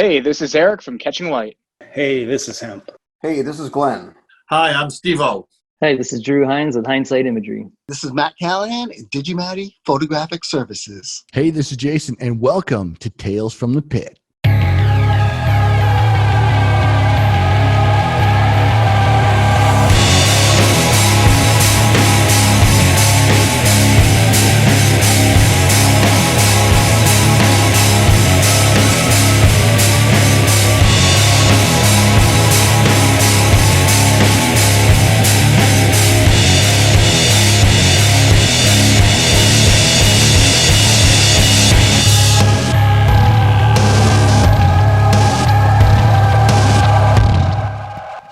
Hey, this is Eric from Catching Light. Hey, this is Hemp. Hey, this is Glenn. Hi, I'm Steve-O. Hey, this is Drew Hines with Hindsight Imagery. This is Matt Callahan at Digimatty Photographic Services. Hey, this is Jason, and welcome to Tales from the Pit.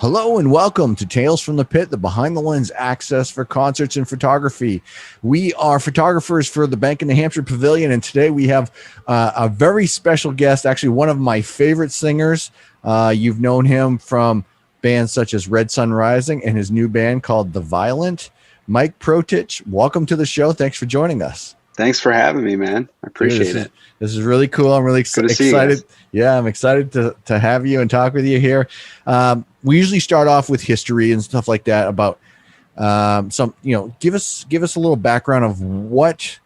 Hello and welcome to Tales from the Pit, the behind-the-lens access for concerts and photography. We are photographers for the Bank of New Hampshire Pavilion, and today we have a very special guest, actually one of my favorite singers. You've known him from bands such as Red Sun Rising and his new band called The Violent. Mike Protich, welcome to the show. Thanks for joining us. Thanks for having me, man. I appreciate it. This is really cool. I'm really excited. Yeah, I'm excited to have you and talk with you here. We usually start off with history and stuff like that about give us a little background of what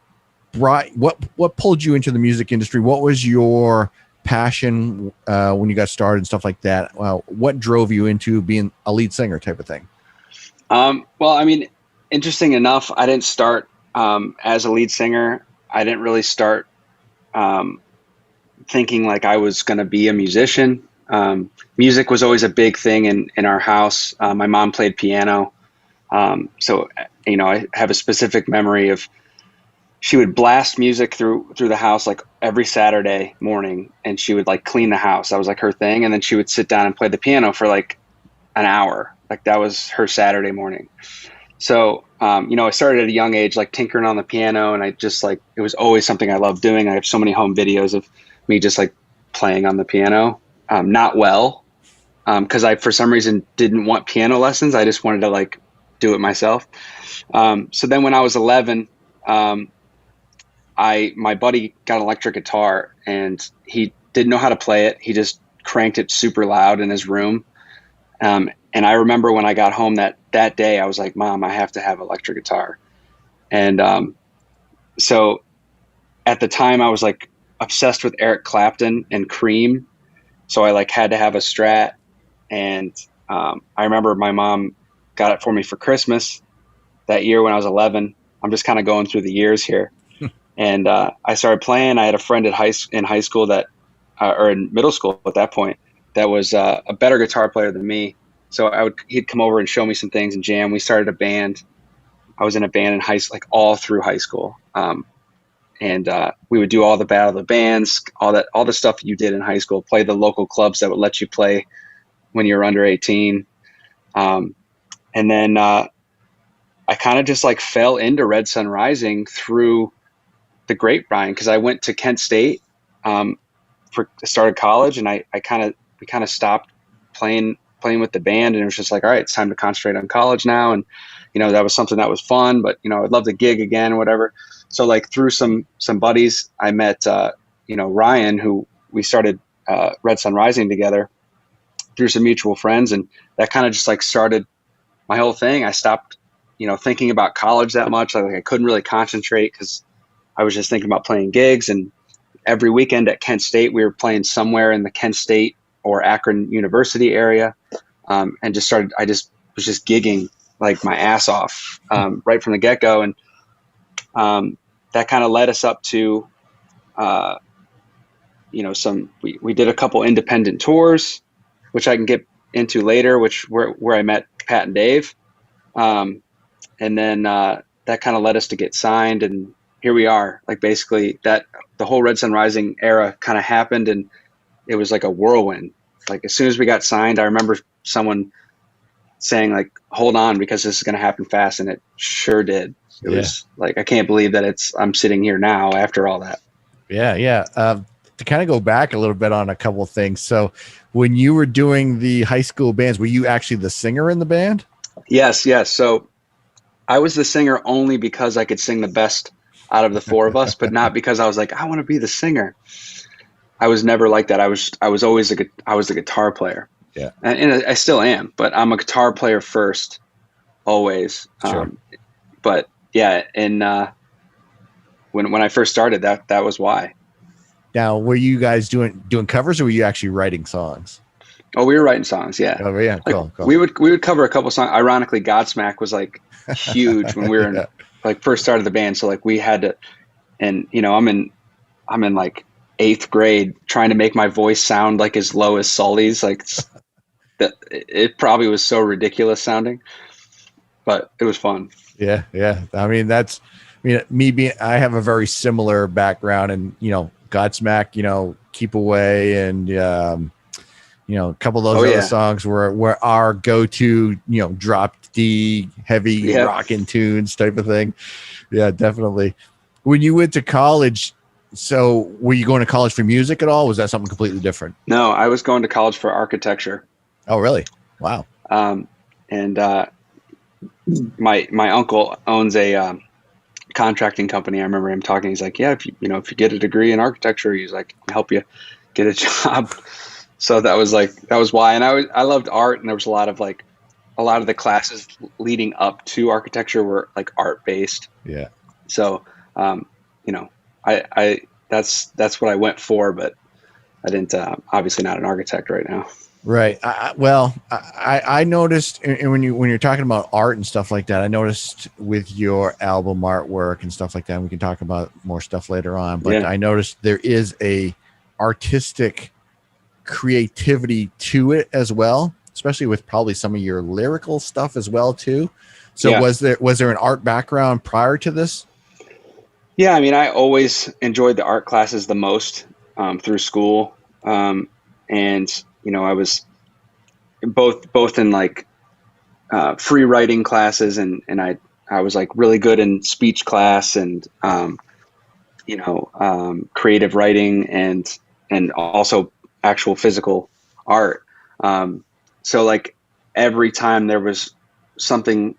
pulled you into the music industry. What was your passion when you got started and stuff like that? What drove you into being a lead singer type of thing? Interesting enough, I didn't start as a lead singer. I didn't really start thinking like I was going to be a musician. Music was always a big thing in our house. My mom played piano. So I have a specific memory of she would blast music through the house like every Saturday morning, and she would like clean the house. That was like her thing. And then she would sit down and play the piano for like an hour. Like that was her Saturday morning. So, I started at a young age, like tinkering on the piano, and I just like, it was always something I loved doing. I have so many home videos of me just like playing on the piano, not well, because I, for some reason, didn't want piano lessons. I just wanted to like do it myself. So then when I was 11, my buddy got an electric guitar, and he didn't know how to play it. He just cranked it super loud in his room. And I remember when I got home that day, I was like, Mom, I have to have an electric guitar. And so at the time I was like obsessed with Eric Clapton and Cream. So I like had to have a Strat. And I remember my mom got it for me for Christmas that year when I was 11. I'm just kind of going through the years here. And I started playing. I had a friend in high school that, or in middle school at that point, that was a better guitar player than me. So he'd come over and show me some things and jam. We started a band. I was in a band in high school, like all through high school. And we would do all the battle of the bands, all the stuff you did in high school, play the local clubs that would let you play when you were under 18. And then I kind of just like fell into Red Sun Rising through the grapevine, because I went to Kent State started college, and we kind of stopped playing with the band, and it was just like, all right, it's time to concentrate on college now. And, that was something that was fun, but, I'd love to gig again or whatever. So like through some buddies, I met, Ryan, who we started Red Sun Rising together through some mutual friends. And that kind of just like started my whole thing. I stopped, thinking about college that much. Like I couldn't really concentrate because I was just thinking about playing gigs. And every weekend at Kent State, we were playing somewhere in the Kent State or Akron University area. And I just was just gigging like my ass off right from the get-go. And that kind of led us up to, we did a couple independent tours, which I can get into later, where I met Pat and Dave. And then that kind of led us to get signed. And here we are. Like basically the whole Red Sun Rising era kind of happened, and it was like a whirlwind. Like as soon as we got signed, I remember someone saying like, hold on, because this is going to happen fast. And it sure did. It was like, I can't believe that I'm sitting here now after all that. Yeah. Yeah. To kind of go back a little bit on a couple of things. So when you were doing the high school bands, were you actually the singer in the band? Yes. So I was the singer only because I could sing the best out of the four of us, but not because I was like, I want to be the singer. I was never like that. I was always I was a guitar player. Yeah. And I still am, but I'm a guitar player first, always. Sure. But yeah, and when I first started, that was why. Now, were you guys doing covers, or were you actually writing songs? Oh, we were writing songs. Yeah. Oh, yeah. Cool. Like, we would cover a couple songs. Ironically, Godsmack was like huge when we were Yeah. like first started the band. So like we had to, and you know, I'm in like 8th grade trying to make my voice sound like as low as Sully's. Like it probably was so ridiculous sounding, but it was fun. Yeah. I mean, I have a very similar background, and Godsmack, Keep Away, and a couple of those other songs were our go-to, drop D, heavy rockin' tunes type of thing. Yeah, definitely. When you went to college, so were you going to college for music at all? Was that something completely different? No, I was going to college for architecture. Oh, really? Wow. And my uncle owns a contracting company. I remember him talking. He's like, yeah, if you get a degree in architecture, he's like, help you get a job. So that was why. And I loved art, and there was a lot of the classes leading up to architecture were like art based. Yeah. So, that's what I went for, but I didn't, obviously not an architect right now. Right. I noticed, and when you're talking about art and stuff like that, I noticed with your album artwork and stuff like that, and we can talk about more stuff later on, but I noticed there is a artistic creativity to it as well, especially with probably some of your lyrical stuff as well too. So was there an art background prior to this? Yeah. I mean, I always enjoyed the art classes the most, through school. And I was both in like, free writing classes, and I was like really good in speech class, and, creative writing, and also actual physical art. So like every time there was something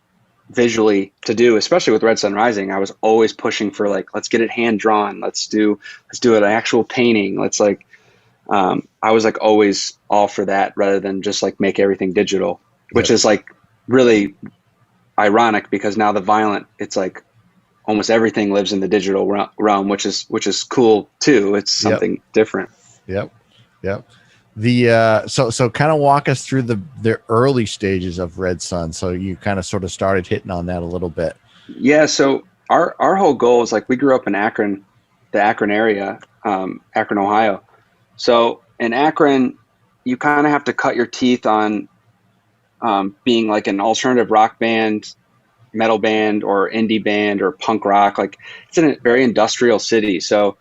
visually to do, especially with Red Sun Rising, I was always pushing for like, let's get it hand drawn. Let's do an actual painting. I was like always all for that, rather than just like make everything digital, which is like really ironic, because now the Violent, it's like almost everything lives in the digital realm, which is cool too. It's something different. Yep. The so kind of walk us through the early stages of Red Sun. So you kind of sort of started hitting on that a little bit. Yeah. So our whole goal is like, we grew up in Akron, the Akron area, Akron, Ohio. So in Akron, you kind of have to cut your teeth on being like an alternative rock band, metal band, or indie band, or punk rock. Like, it's in a very industrial city. So,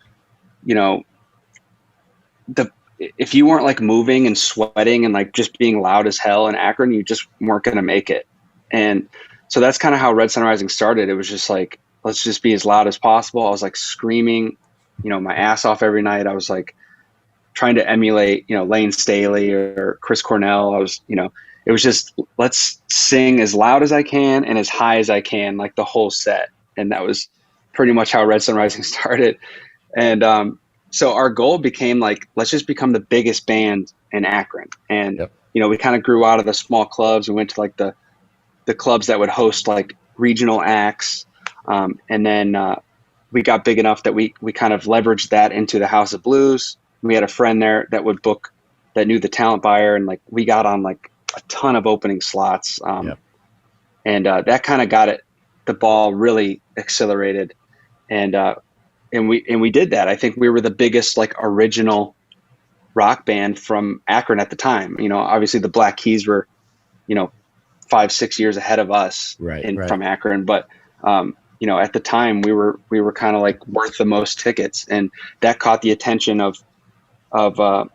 if you weren't like moving and sweating and like just being loud as hell in Akron, you just weren't going to make it. And so that's kind of how Red Sun Rising started. It was just like, let's just be as loud as possible. I was like screaming, my ass off every night. I was like trying to emulate, Lane Staley or Chris Cornell. I was, it was just, let's sing as loud as I can and as high as I can, like the whole set. And that was pretty much how Red Sun Rising started. And, so our goal became like, let's just become the biggest band in Akron. And, we kind of grew out of the small clubs. We went to like the clubs that would host like regional acts. And then we got big enough that we kind of leveraged that into the House of Blues. We had a friend there that would book, that knew the talent buyer. And like, we got on like a ton of opening slots. And that kind of got the ball really accelerated. And we did that. I think we were the biggest like original rock band from Akron at the time. Obviously the Black Keys were, 5-6 years ahead of us from Akron. But, at the time we were kind of like worth the most tickets, and that caught the attention of a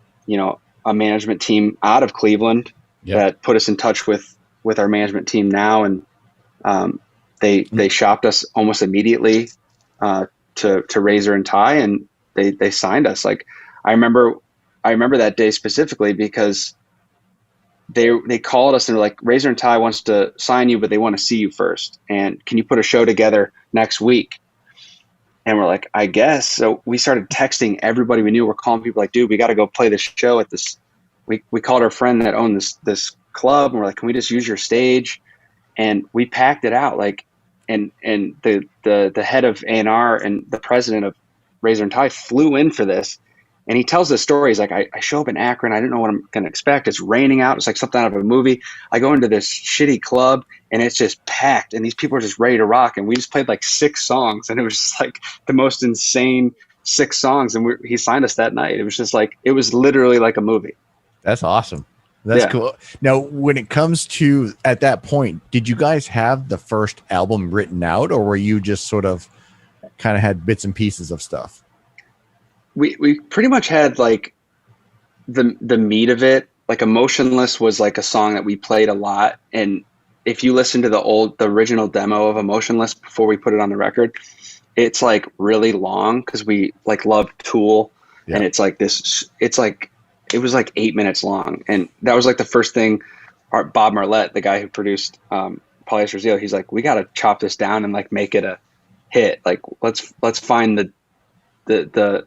management team out of Cleveland that put us in touch with our management team now. And, they shopped us almost immediately, to Razor and Tie, and they signed us. Like, I remember that day specifically because they called us and were like, Razor and Tie wants to sign you, but they want to see you first. And can you put a show together next week? And we're like, I guess. So we started texting everybody we knew. We're calling people like, dude, we got to go play this show at this. We called our friend that owned this club, and we're like, can we just use your stage? And we packed it out, like, and the head of A&R and the president of Razor and Tie flew in for this. And he tells this story. He's like, I show up in Akron. I didn't know what I'm going to expect. It's raining out. It's like something out of a movie. I go into this shitty club, and it's just packed, and these people are just ready to rock. And we just played like 6 songs, and it was just like the most insane 6 songs. And he signed us that night. It was just like, it was literally like a movie. That's awesome. That's cool. Now, when it comes to at that point, did you guys have the first album written out, or were you just sort of kind of had bits and pieces of stuff? We pretty much had like the meat of it. Like Emotionless was like a song that we played a lot. And if you listen to the original demo of Emotionless before we put it on the record, it's like really long because we like love Tool. Yeah. And it's like this, it was like 8 minutes long. And that was like the first thing Bob Marlette, the guy who produced Polyester Zeal, he's like, we got to chop this down and like make it a hit. Like let's find the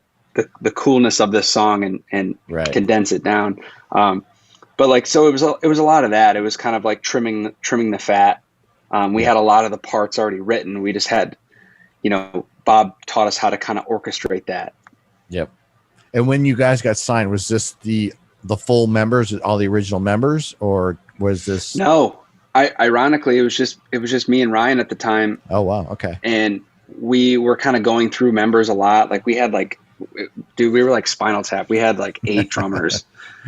coolness of this song and condense it down. But like, so it was a lot of that. It was kind of like trimming the fat. We had a lot of the parts already written. We just had, Bob taught us how to kind of orchestrate that. Yep. And when you guys got signed, was this the full members, all the original members, or was this? No, ironically, it was just me and Ryan at the time. Oh, wow. Okay. And we were kind of going through members a lot. Like we had like, dude, we were like Spinal Tap. We had like 8 drummers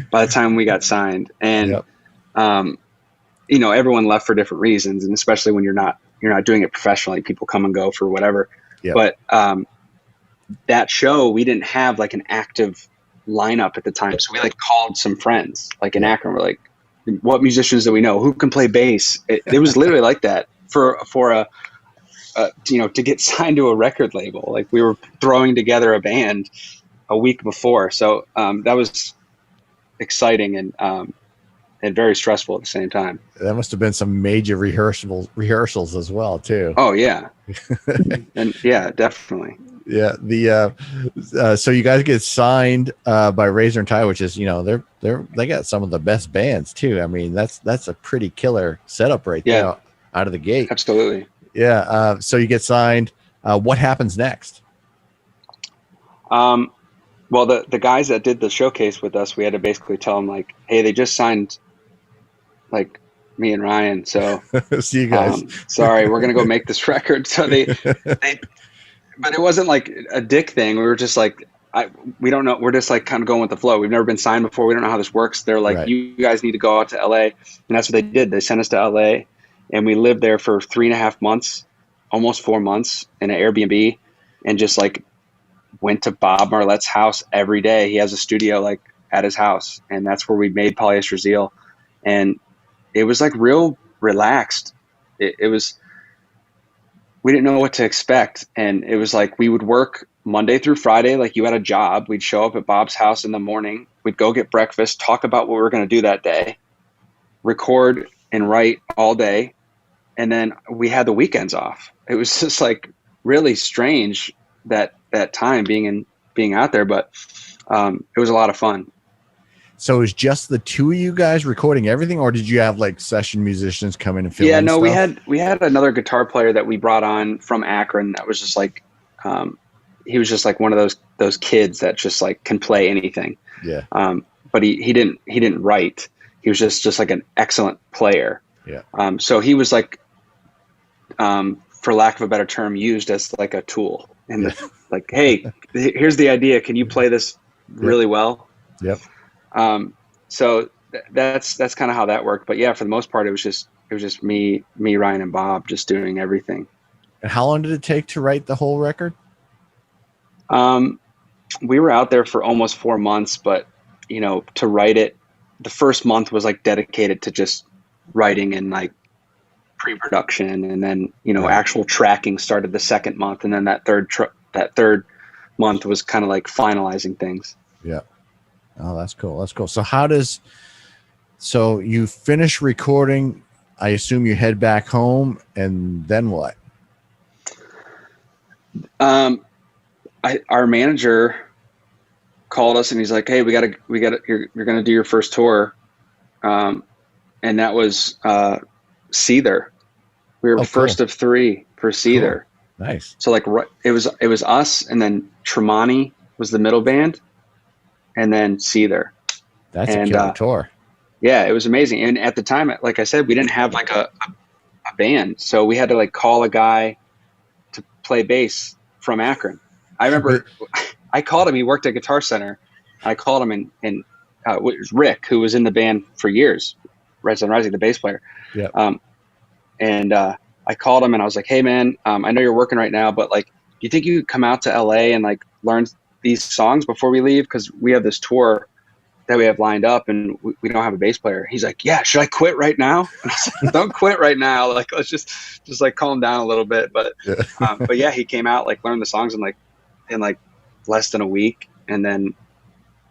by the time we got signed. And, everyone left for different reasons. And especially when you're not doing it professionally, people come and go for whatever. Yep. But, that show, we didn't have like an active lineup at the time. So we like called some friends like in Akron. We're like, what musicians do we know? Who can play bass? It was literally like that for to get signed to a record label. Like we were throwing together a band a week before. So that was exciting and very stressful at the same time. That must have been some major rehearsals as well too. Oh yeah. And yeah, definitely. Yeah. So you guys get signed by Razor and Tie, which is, they got some of the best bands too. I mean, that's a pretty killer setup right there out of the gate. Absolutely. Yeah. So you get signed. What happens next? Well, the guys that did the showcase with us, we had to basically tell them like, hey, they just signed like me and Ryan. So see you guys. Sorry, we're going to go make this record. So they, but it wasn't like a dick thing. We were just like, we don't know. We're just like kind of going with the flow. We've never been signed before. We don't know how this works. They're like, you guys need to go out to LA. And that's what they did. They sent us to LA and we lived there for 3.5 months, almost 4 months in an Airbnb, and just like went to Bob Marlette's house every day. He has a studio like at his house, and that's where we made Polyester Zeal. And it was like real relaxed. It was, we didn't know what to expect. And it was like, we would work Monday through Friday. Like you had a job. We'd show up at Bob's house in the morning. We'd go get breakfast, talk about what we were going to do that day, record and write all day. And then we had the weekends off. It was just like really strange that time being out there, but it was a lot of fun. So it was just the two of you guys recording everything, or did you have like session musicians come in and fill in? Yeah, no, stuff? we had another guitar player that we brought on from Akron that was just like, he was just like one of those kids that just like can play anything. Yeah. But he didn't write. He was just like an excellent player. Yeah. So he was like, for lack of a better term, used as like a tool. And like, hey, here's the idea. Can you play this really well? Yep. So that's kind of how that worked. But yeah, for the most part, it was just me, Ryan, and Bob just doing everything. And how long did it take to write the whole record? We were out there for almost 4 months, but to write it, the first month was like dedicated to just writing and like pre-production, and then actual tracking started the second month, and then that third month was kind of like finalizing things. Yeah. Oh, that's cool. So you finish recording, I assume you head back home, and then what? our manager called us and he's like, hey, you're going to do your first tour. And that was Seether. We were first of 3 for Seether. Cool. Nice. So like it was us, and then Tremonti was the middle band, and then Seether. That's a killer tour. Yeah, it was amazing. And at the time, like I said, we didn't have like a band, so we had to like call a guy to play bass from Akron. I remember I called him. He worked at Guitar Center. I called him, and it was Rick, who was in the band for years, Red Sun Rising, the bass player. Yeah. I called him and I was like, hey man, I know you're working right now, but like, do you think you could come out to LA and like learn these songs before we leave? Cause we have this tour that we have lined up and we don't have a bass player. He's like, yeah, should I quit right now? And I was like, don't quit right now. Like, let's just like calm down a little bit. But yeah, he came out, like learned the songs in less than a week. And then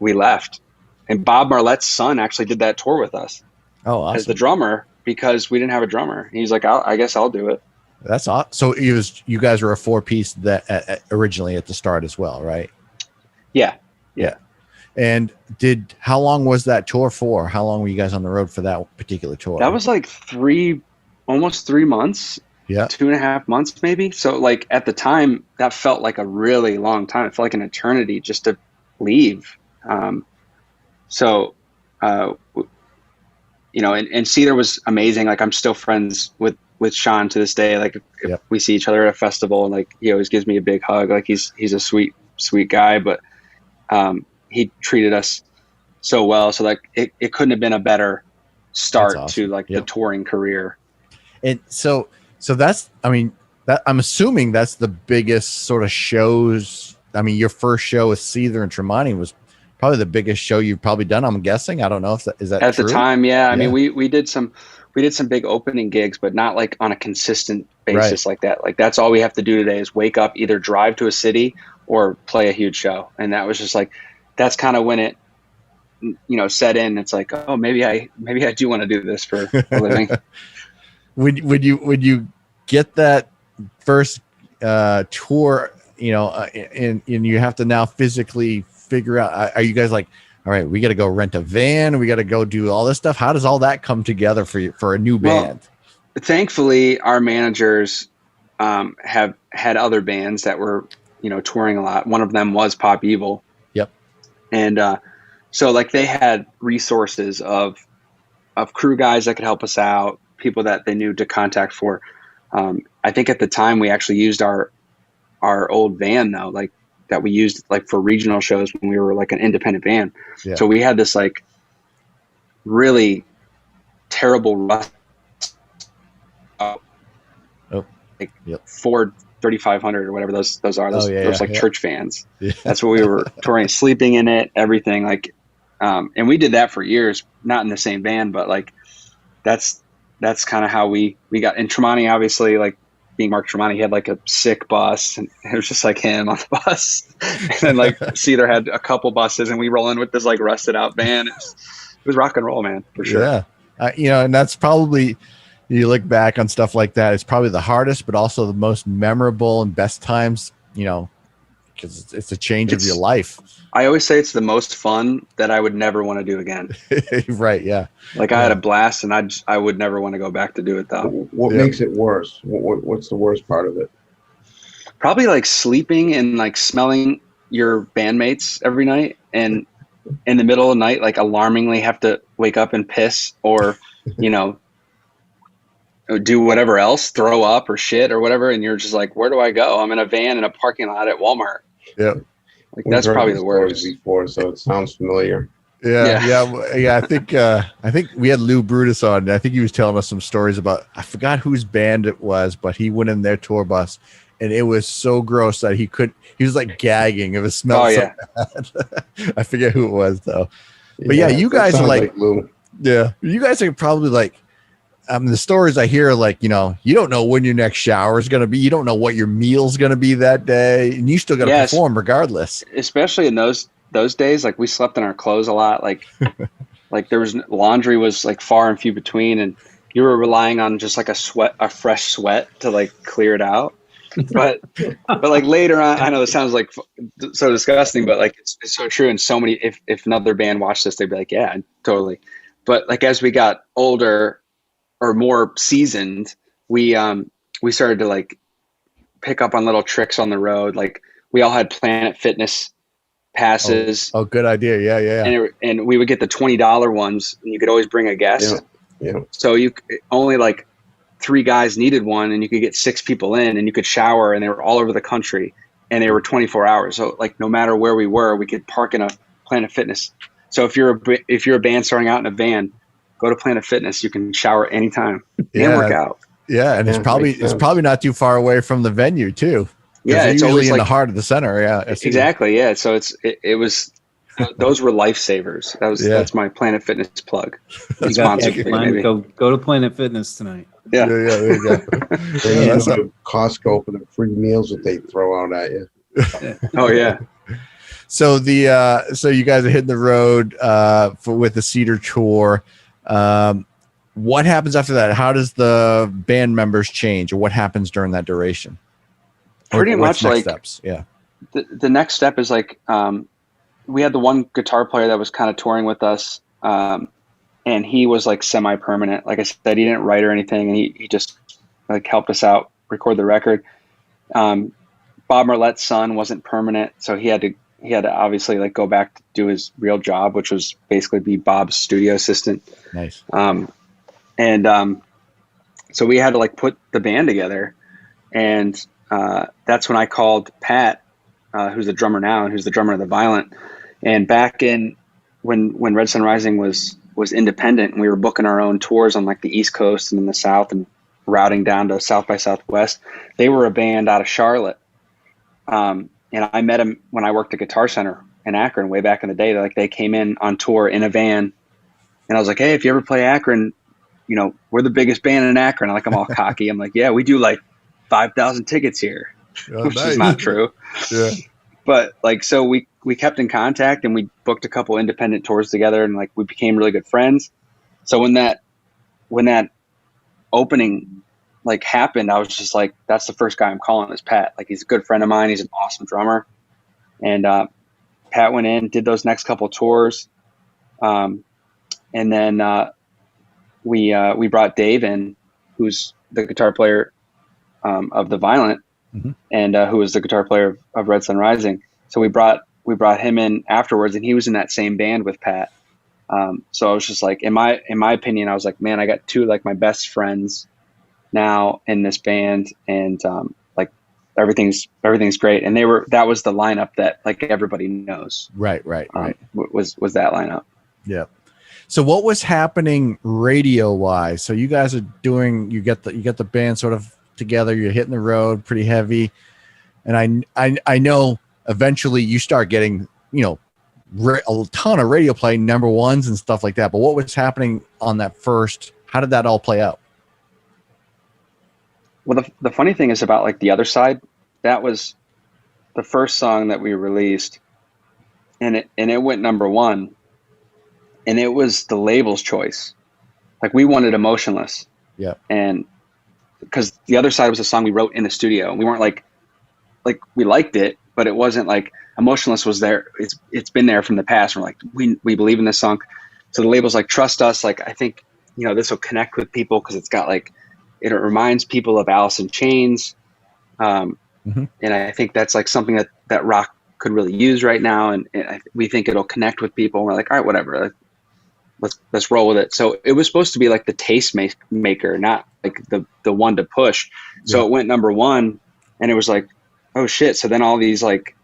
we left, and Bob Marlette's son actually did that tour with us. Oh, awesome. As the drummer, because we didn't have a drummer. And he's like, I guess I'll do it. That's awesome. So you guys were a 4-piece that originally at the start as well, right? Yeah. And how long was that tour for? How long were you guys on the road for that particular tour? That was like almost 3 months. Yeah. 2.5 months maybe. So like at the time that felt like a really long time. It felt like an eternity just to leave. And Seether was amazing. Like I'm still friends with Sean to this day. Like if we see each other at a festival, like he always gives me a big hug. Like he's a sweet guy, but he treated us so well. So like it couldn't have been a better start to like the touring career. And so that's, I'm assuming that's the biggest sort of shows. I mean, your first show with Seether and Tremonti was probably the biggest show you've probably done. I'm guessing. I don't know if is that at true? The time. Yeah. I mean, we did some big opening gigs, but not like on a consistent basis like that. Like that's all we have to do today is wake up, either drive to a city or play a huge show. And that was just like, that's kind of when it, set in. It's like, oh, maybe I do want to do this for a living. Would you get that first tour, and you have to now physically figure out, are you guys like, all right, we got to go rent a van, we got to go do all this stuff? How does all that come together for a new band? Well, thankfully our managers have had other bands that were, touring a lot. One of them was Pop Evil. Yep. And so like they had resources of crew guys that could help us out, people that they knew to contact for. I think at the time we actually used our old van though, like that we used like for regional shows when we were like an independent band. Yeah. So we had this like really terrible rust. Ford 3500 or whatever those are. Those church vans. Yeah. That's what we were touring, sleeping in it, everything like, and we did that for years, not in the same van, but like that's kind of how we got. And Tremonti, obviously, like being Mark Tremonti, he had like a sick bus, and it was just like him on the bus. And then like Seether had a couple buses, and we roll in with this like rusted out van. It was rock and roll, man, for sure. Yeah, and that's probably, you look back on stuff like that, it's probably the hardest, but also the most memorable and best times, because it's a change of your life. I always say it's the most fun that I would never want to do again. Right. Yeah. Like I had a blast, and I would never want to go back to do it though. What makes it worse? What's the worst part of it? Probably like sleeping and like smelling your bandmates every night, and in the middle of the night, like alarmingly have to wake up and piss or, do whatever else, throw up or shit or whatever. And you're just like, where do I go? I'm in a van in a parking lot at Walmart. Yeah. Like that's probably the worst. Before, so it sounds familiar. Yeah. I think we had Lou Brutus on, and I think he was telling us some stories about, I forgot whose band it was, but he went in their tour bus, and it was so gross that he was like gagging. It was smelled so bad. I forget who it was though. But you guys are like Lou. Yeah, you guys are probably like, the stories I hear, like, you don't know when your next shower is going to be. You don't know what your meal's going to be that day. And you still got to perform regardless. Especially in those days, like we slept in our clothes a lot. Like, like there was laundry was like far and few between. And you were relying on just like a fresh sweat to like clear it out. but like later on, I know it sounds like so disgusting, but like it's so true. And so many, if another band watched this, they'd be like, yeah, totally. But like as we got older or more seasoned, we started to like pick up on little tricks on the road. Like we all had Planet Fitness passes. Oh, good idea. Yeah. And we would get the $20 ones, and you could always bring a guest. Yeah. So you only like 3 guys needed one, and you could get 6 people in, and you could shower, and they were all over the country, and they were 24 hours. So like no matter where we were, we could park in a Planet Fitness. So if you're a band starting out in a van, go to Planet Fitness. You can shower anytime and work out. Yeah, and it's probably not too far away from the venue too. Yeah, it's usually in the heart of the center. Yeah, exactly. Yeah, so it was those were lifesavers. That's my Planet Fitness plug. You got go to Planet Fitness tonight. Yeah, there you go. Then you go to Costco for the free meals that they throw out at you. Oh yeah. So so you guys are hitting the road with the Cedar tour. What happens after that? How does the band members change, or what happens during that duration? Pretty much like steps. Yeah. The next step is like we had the one guitar player that was kind of touring with us, and he was like semi-permanent. Like I said, he didn't write or anything, and he just like helped us out record the record. Bob Marlette's son wasn't permanent, so he had to obviously like go back to do his real job, which was basically be Bob's studio assistant. Nice. So we had to like put the band together, and that's when I called Pat, who's the drummer now and who's the drummer of the Violent. And back in when Red Sun Rising was independent, and we were booking our own tours on like the East Coast and in the South and routing down to South by Southwest, they were a band out of Charlotte. And I met him when I worked at Guitar Center in Akron way back in the day. They came in on tour in a van, and I was like, hey, if you ever play Akron, you know, we're the biggest band in Akron. I'm all cocky. I'm like, yeah, we do like 5,000 tickets here, which is not true. Yeah. But like, so we kept in contact, and we booked a couple independent tours together, and like we became really good friends. So when that opening like happened, I was just like, that's the first guy I'm calling is Pat. Like he's a good friend of mine. He's an awesome drummer. And Pat went in, did those next couple tours. And then we brought Dave in, who's the guitar player of the Violent, mm-hmm. and who was the guitar player of Red Sun Rising. So we brought him in afterwards, and he was in that same band with Pat. So I was just like, in my opinion, I was like, man, I got 2 like my best friends now in this band, and like everything's great. And that was the lineup that like everybody knows. Right. Was that lineup. Yeah. So what was happening radio wise? So you guys are you get the band sort of together, you're hitting the road pretty heavy. And I know eventually you start getting, you know, a ton of radio play, number ones and stuff like that. But what was happening on that first? How did that all play out? Well, the funny thing is about like the Otherside, that was the first song that we released, and it went number 1, and it was the label's choice. Like we wanted Emotionless. Yeah. And because the Otherside was a song we wrote in the studio, and we weren't like we liked it, but it wasn't like Emotionless was there. It's been there from the past. We're like, we believe in this song. So the label's like, trust us. Like, I think, you know, this will connect with people because it's got like, it reminds people of Alice in Chains. Mm-hmm. And I think that's like something that rock could really use right now. And we think it'll connect with people. And we're like, all right, whatever. Let's roll with it. So it was supposed to be like the taste maker, not like the one to push. So Yeah. It went number 1, and it was like, oh shit. So then all these like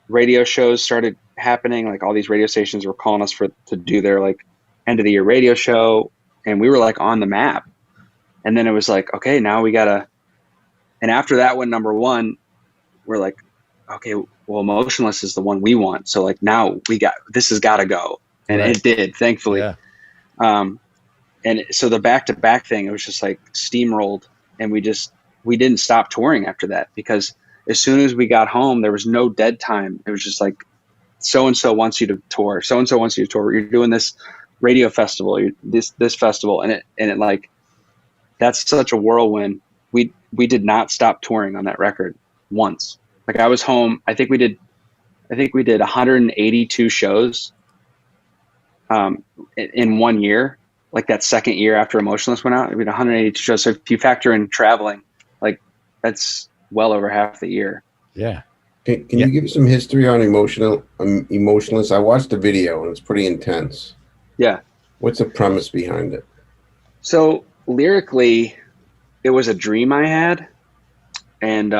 radio shows started happening. Like all these radio stations were calling us to do their like end of the year radio show. And we were like on the map. And then it was like, okay, now we gotta, and after that went number 1, we're like, okay, well, Emotionless is the one we want. So like now this has gotta go. And Right. It did, thankfully. Yeah. And so the back-to-back thing, it was just like steamrolled, and we didn't stop touring after that, because as soon as we got home, there was no dead time. It was just like, so-and-so wants you to tour. So-and-so wants you to tour. You're doing this radio festival, this festival. And it like, that's such a whirlwind we did not stop touring on that record once. Like I was home. I think we did 182 shows in 1 year. Like that second year after Emotionless went out, we did 182 shows. So if you factor in traveling, like that's well over half the year. Yeah. Can you give some history on Emotionless? I watched the video and it's pretty intense. Yeah. What's the premise behind it? So lyrically, it was a dream I had, and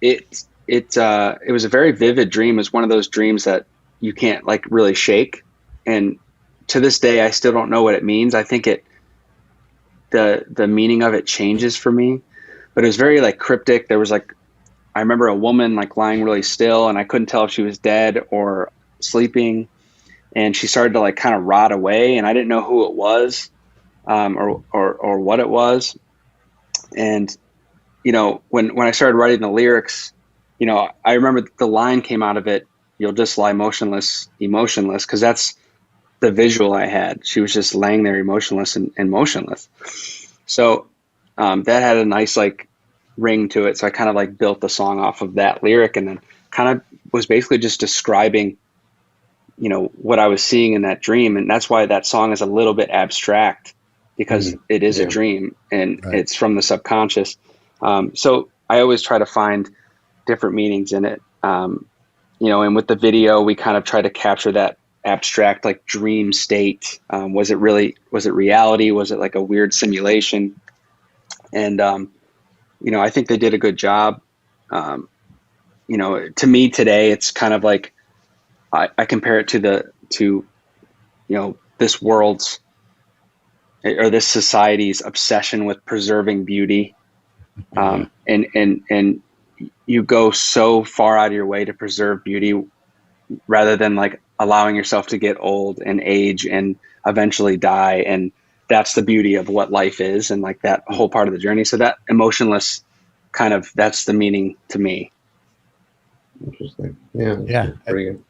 it was a very vivid dream. It was one of those dreams that you can't like really shake, and to this day, I still don't know what it means. I think the meaning of it changes for me, but it was very like cryptic. There was like, I remember a woman like lying really still, and I couldn't tell if she was dead or sleeping, and she started to like kind of rot away, and I didn't know who it was, or what it was. And when I started writing the lyrics, I remember the line came out of it, "You'll just lie motionless, emotionless," because that's the visual I had. She was just laying there emotionless and motionless. So that had a nice like ring to it. So I kind of like built the song off of that lyric, and then kind of was basically just describing, what I was seeing in that dream. And that's why that song is a little bit abstract, because it is a dream and it's from the subconscious. So I always try to find different meanings in it. And with the video, we kind of try to capture that abstract, like dream state. Was it reality? Was it like a weird simulation? And, I think they did a good job. To me today, it's kind of like, I compare it to this world's, or this society's obsession with preserving beauty. And you go so far out of your way to preserve beauty rather than like allowing yourself to get old and age and eventually die. And that's the beauty of what life is, and like that whole part of the journey. So that Emotionless that's the meaning to me. Interesting. Yeah. Yeah. Pretty good.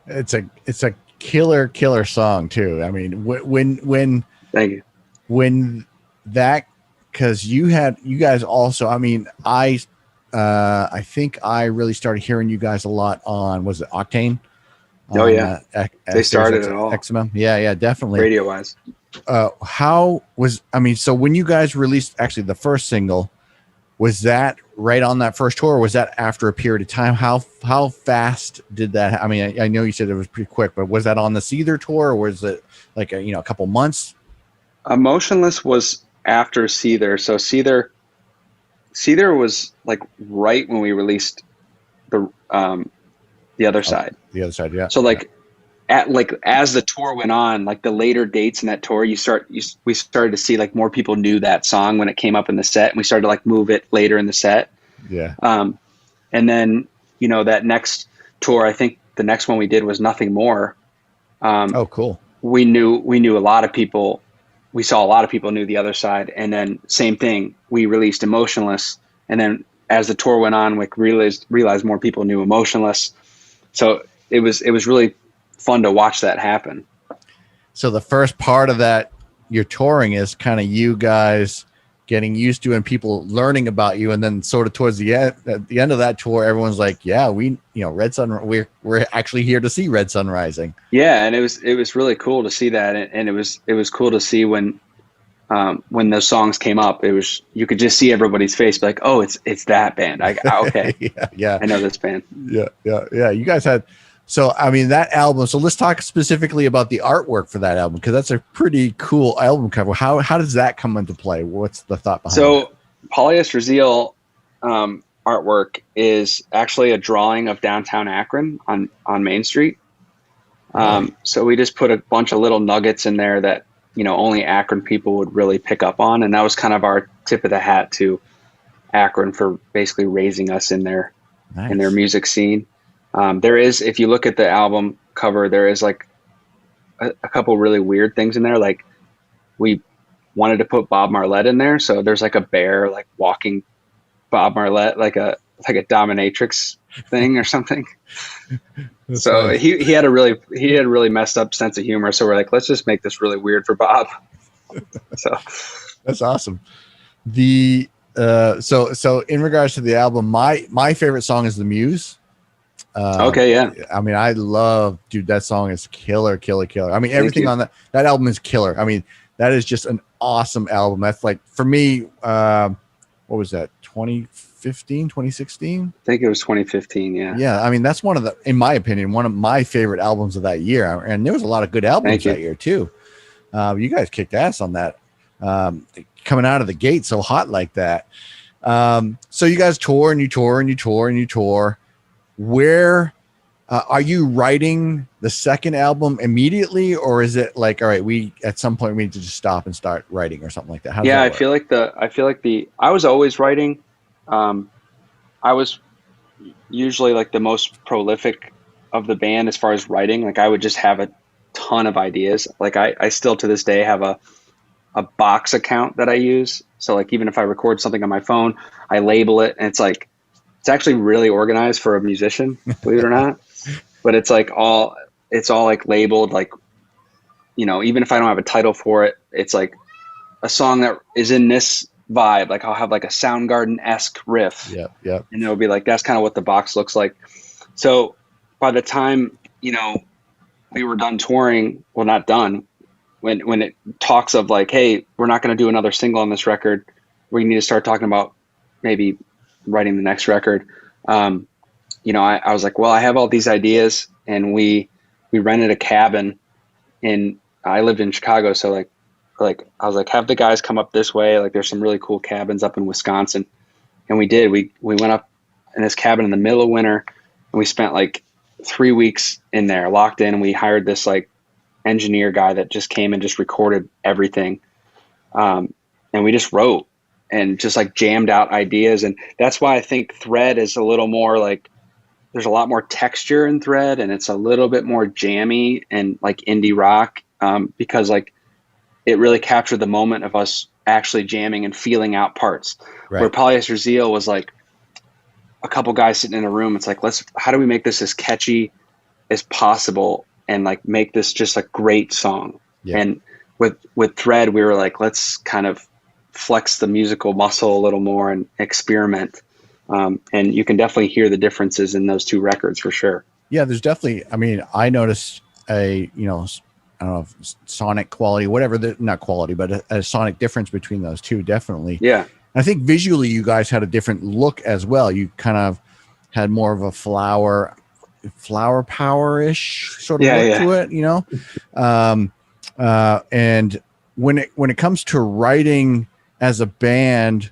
It's a killer song too. I mean, when Thank you. When that, because you guys also, I mean, I think I really started hearing you guys a lot on, was it Octane? Oh yeah. They started it all. XMM. Yeah, definitely. Radio wise. So when you guys released actually the first single, was that right on that first tour, or was that after a period of time? How fast did that? I mean, I know you said it was pretty quick, but was that on the Seether tour, or was it like a couple months? Emotionless was after Seether. So Seether was like right when we released the other side. The other side, yeah. So like as the tour went on, like the later dates in that tour, we started to see like more people knew that song when it came up in the set, and we started to like move it later in the set. Yeah. And then that next tour, I think the next one we did was Nothing More. Oh, cool. We knew a lot of people. We saw a lot of people knew the other side, and then same thing. We released Emotionless, and then as the tour went on, we realized more people knew Emotionless. So it was really fun to watch that happen. So the first part of that, your touring, is kind of you guys getting used to and people learning about you, and then sort of towards the end, at the end of that tour, everyone's like, "Yeah, Red Sun. We're actually here to see Red Sun Rising." Yeah, and it was really cool to see that, and it was cool to see when those songs came up. You could just see everybody's face, like, "Oh, it's that band." Okay, yeah, I know this band. Yeah. You guys had. So, I mean, that album, so let's talk specifically about the artwork for that album, because that's a pretty cool album cover. How does that come into play? What's the thought behind it? So, Polyester Zeal artwork is actually a drawing of downtown Akron on Main Street. So we just put a bunch of little nuggets in there that, only Akron people would really pick up on. And that was kind of our tip of the hat to Akron for basically raising us in their music scene. There is, if you look at the album cover, there is like a couple really weird things in there. Like we wanted to put Bob Marlette in there. So there's like a bear, like walking Bob Marlette, like a dominatrix thing or something. So nice. he had a really messed up sense of humor. So we're like, let's just make this really weird for Bob. So that's awesome. So in regards to the album, my favorite song is The Muse. Okay, yeah. I mean, I love, dude, that song is killer. I mean, everything on that album is killer. I mean, that is just an awesome album. That's like, for me, what was that, 2015, 2016? I think it was 2015, yeah. Yeah, I mean, that's in my opinion, one of my favorite albums of that year. And there was a lot of good albums that year too. You guys kicked ass on that. Coming out of the gate so hot like that. So you guys tour and you tour. Where are you writing the second album immediately, or is it like, all right, we at some point we need to just stop and start writing or something like that? How does that work? I feel like I was always writing. I was usually like the most prolific of the band as far as writing. Like I would just have a ton of ideas. Like I still to this day have a box account that I use. So like even if I record something on my phone, I label it, and it's actually really organized for a musician, believe it or not. But it's all like labeled, like, you know, even if I don't have a title for it, it's like a song that is in this vibe. Like I'll have like a Soundgarden-esque riff. Yeah. And it'll be like, that's kind of what the box looks like. So by the time, you know, we were done touring, well, not done, when it talks of like, hey, we're not going to do another single on this record, we need to start talking about maybe writing the next record. You know, I was like, well, I have all these ideas, and we rented a cabin I lived in Chicago. So like I was like, have the guys come up this way. Like there's some really cool cabins up in Wisconsin. And we did, we went up in this cabin in the middle of winter, and we spent like 3 weeks in there locked in. And we hired this like engineer guy that just came and just recorded everything. And we just wrote and just like jammed out ideas. And that's why I think Thread is a little more like, there's a lot more texture in Thread, and it's a little bit more jammy and like indie rock, because like it really captured the moment of us actually jamming and feeling out parts. Right. Where Polyester Zeal was like a couple guys sitting in a room. It's like, how do we make this as catchy as possible and like make this just a great song? Yeah. And with Thread, we were like, let's kind of flex the musical muscle a little more and experiment. And you can definitely hear the differences in those two records for sure. Yeah, there's definitely, I mean, I noticed I don't know, sonic quality, whatever, not quality, but a sonic difference between those two, definitely. Yeah. I think visually you guys had a different look as well. You kind of had more of a flower power-ish sort of look to it, you know? And when it comes to writing as a band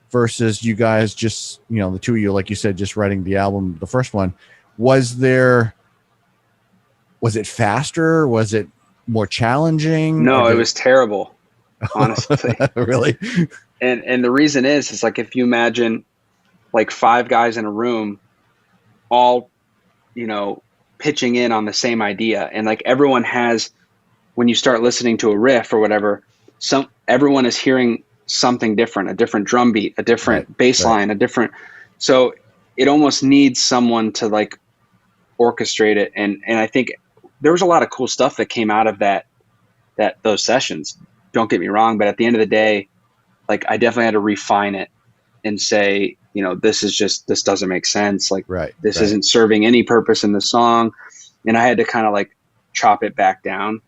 versus you guys just, you know, the two of you, like you said, just writing the album, the first one, was it faster? Was it more challenging? No, it was terrible, honestly. Really? And the reason is like, if you imagine like 5 guys in a room, all, you know, pitching in on the same idea. And like everyone has, when you start listening to a riff or whatever, everyone is hearing something different, a different drum beat, a different bass line, a different, so it almost needs someone to like orchestrate it. And I think there was a lot of cool stuff that came out of those sessions. Don't get me wrong, but at the end of the day, like I definitely had to refine it and say, you know, this doesn't make sense. Like this isn't serving any purpose in the song. And I had to kind of like chop it back down.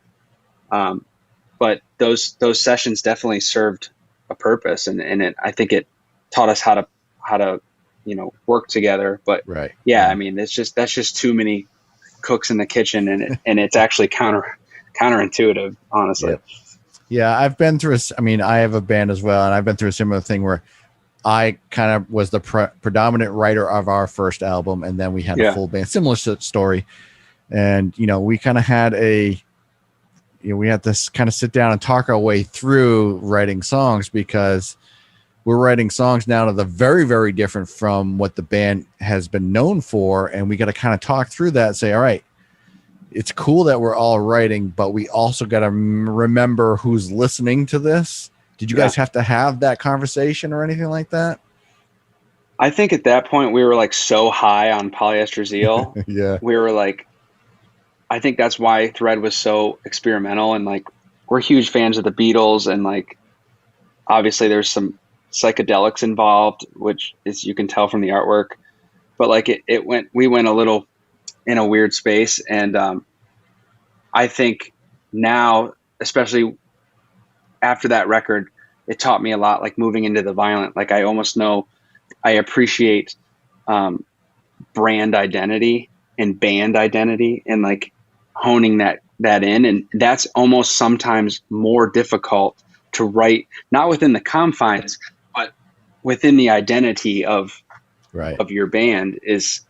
But those sessions definitely served a purpose, and I think it taught us how to, you know, work together. But I mean, that's just too many cooks in the kitchen, and it's actually counterintuitive, honestly. Yeah, I've been through I have a band as well, and I've been through a similar thing where I kind of was the predominant writer of our first album, and then we had a full band, similar story. And, you know, we kind of had we had to kind of sit down and talk our way through writing songs, because we're writing songs now that are very, very different from what the band has been known for. And we got to kind of talk through that and say, all right, it's cool that we're all writing, but we also got to remember who's listening to this. Did you guys have to have that conversation or anything like that? I think at that point we were like so high on Polyester Zeal. We were like, I think that's why Thread was so experimental, and like we're huge fans of the Beatles, and like obviously there's some psychedelics involved, which is, you can tell from the artwork, but like we went a little in a weird space. And I think now, especially after that record, it taught me a lot, like moving into the violent. Like I almost know, I appreciate brand identity and band identity, and like honing that in. And that's almost sometimes more difficult to write, not within the confines, but within the identity of your band is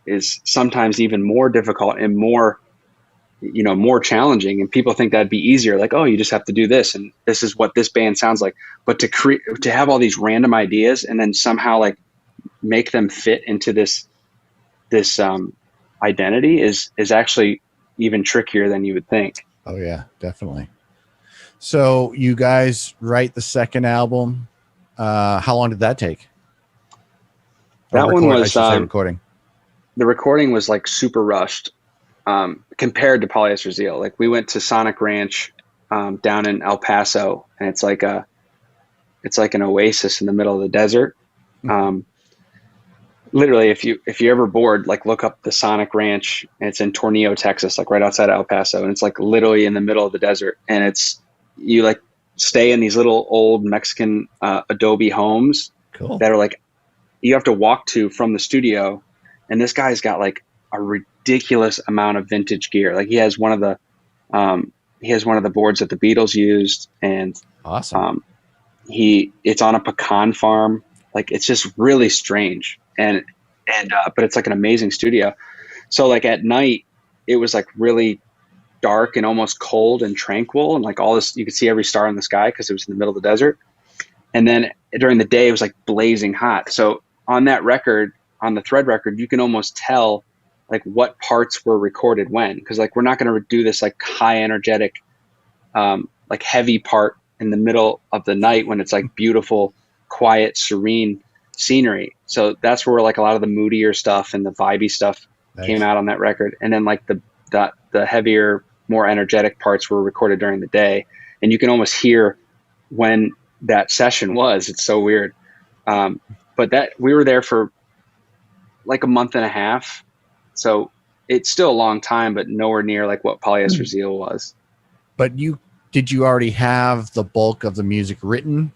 sometimes even more difficult and more challenging. And people think that'd be easier. Like, oh, you just have to do this, and this is what this band sounds like. But to have all these random ideas and then somehow like make them fit into this identity is actually even trickier than you would think. Oh yeah, definitely. So you guys write the second album. How long did that take? That one was recording. The recording was like super rushed compared to Polyester Zeal. Like we went to Sonic Ranch down in El Paso, and it's like an oasis in the middle of the desert. Literally, if you're ever bored, like look up the Sonic Ranch, and it's in Tornillo, Texas, like right outside of El Paso, and it's like literally in the middle of the desert. And you like stay in these little old Mexican adobe homes that are like you have to walk to from the studio. And this guy's got like a ridiculous amount of vintage gear. Like he has one of the boards that the Beatles used, and awesome. It's on a pecan farm. Like it's just really strange. But it's like an amazing studio. So like at night it was like really dark and almost cold and tranquil, and like all this, you could see every star in the sky because it was in the middle of the desert. And then during the day it was like blazing hot. So on that record, on the Thread record, you can almost tell like what parts were recorded when, because like we're not going to do this like high energetic like heavy part in the middle of the night when it's like beautiful, quiet, serene scenery. So that's where like a lot of the moodier stuff and the vibey stuff came out on that record. And then like the heavier, more energetic parts were recorded during the day, and you can almost hear when that session was. It's so weird. But that we were there for like a month and a half, so it's still a long time, but nowhere near like what Polyester Zeal was. But did you already have the bulk of the music written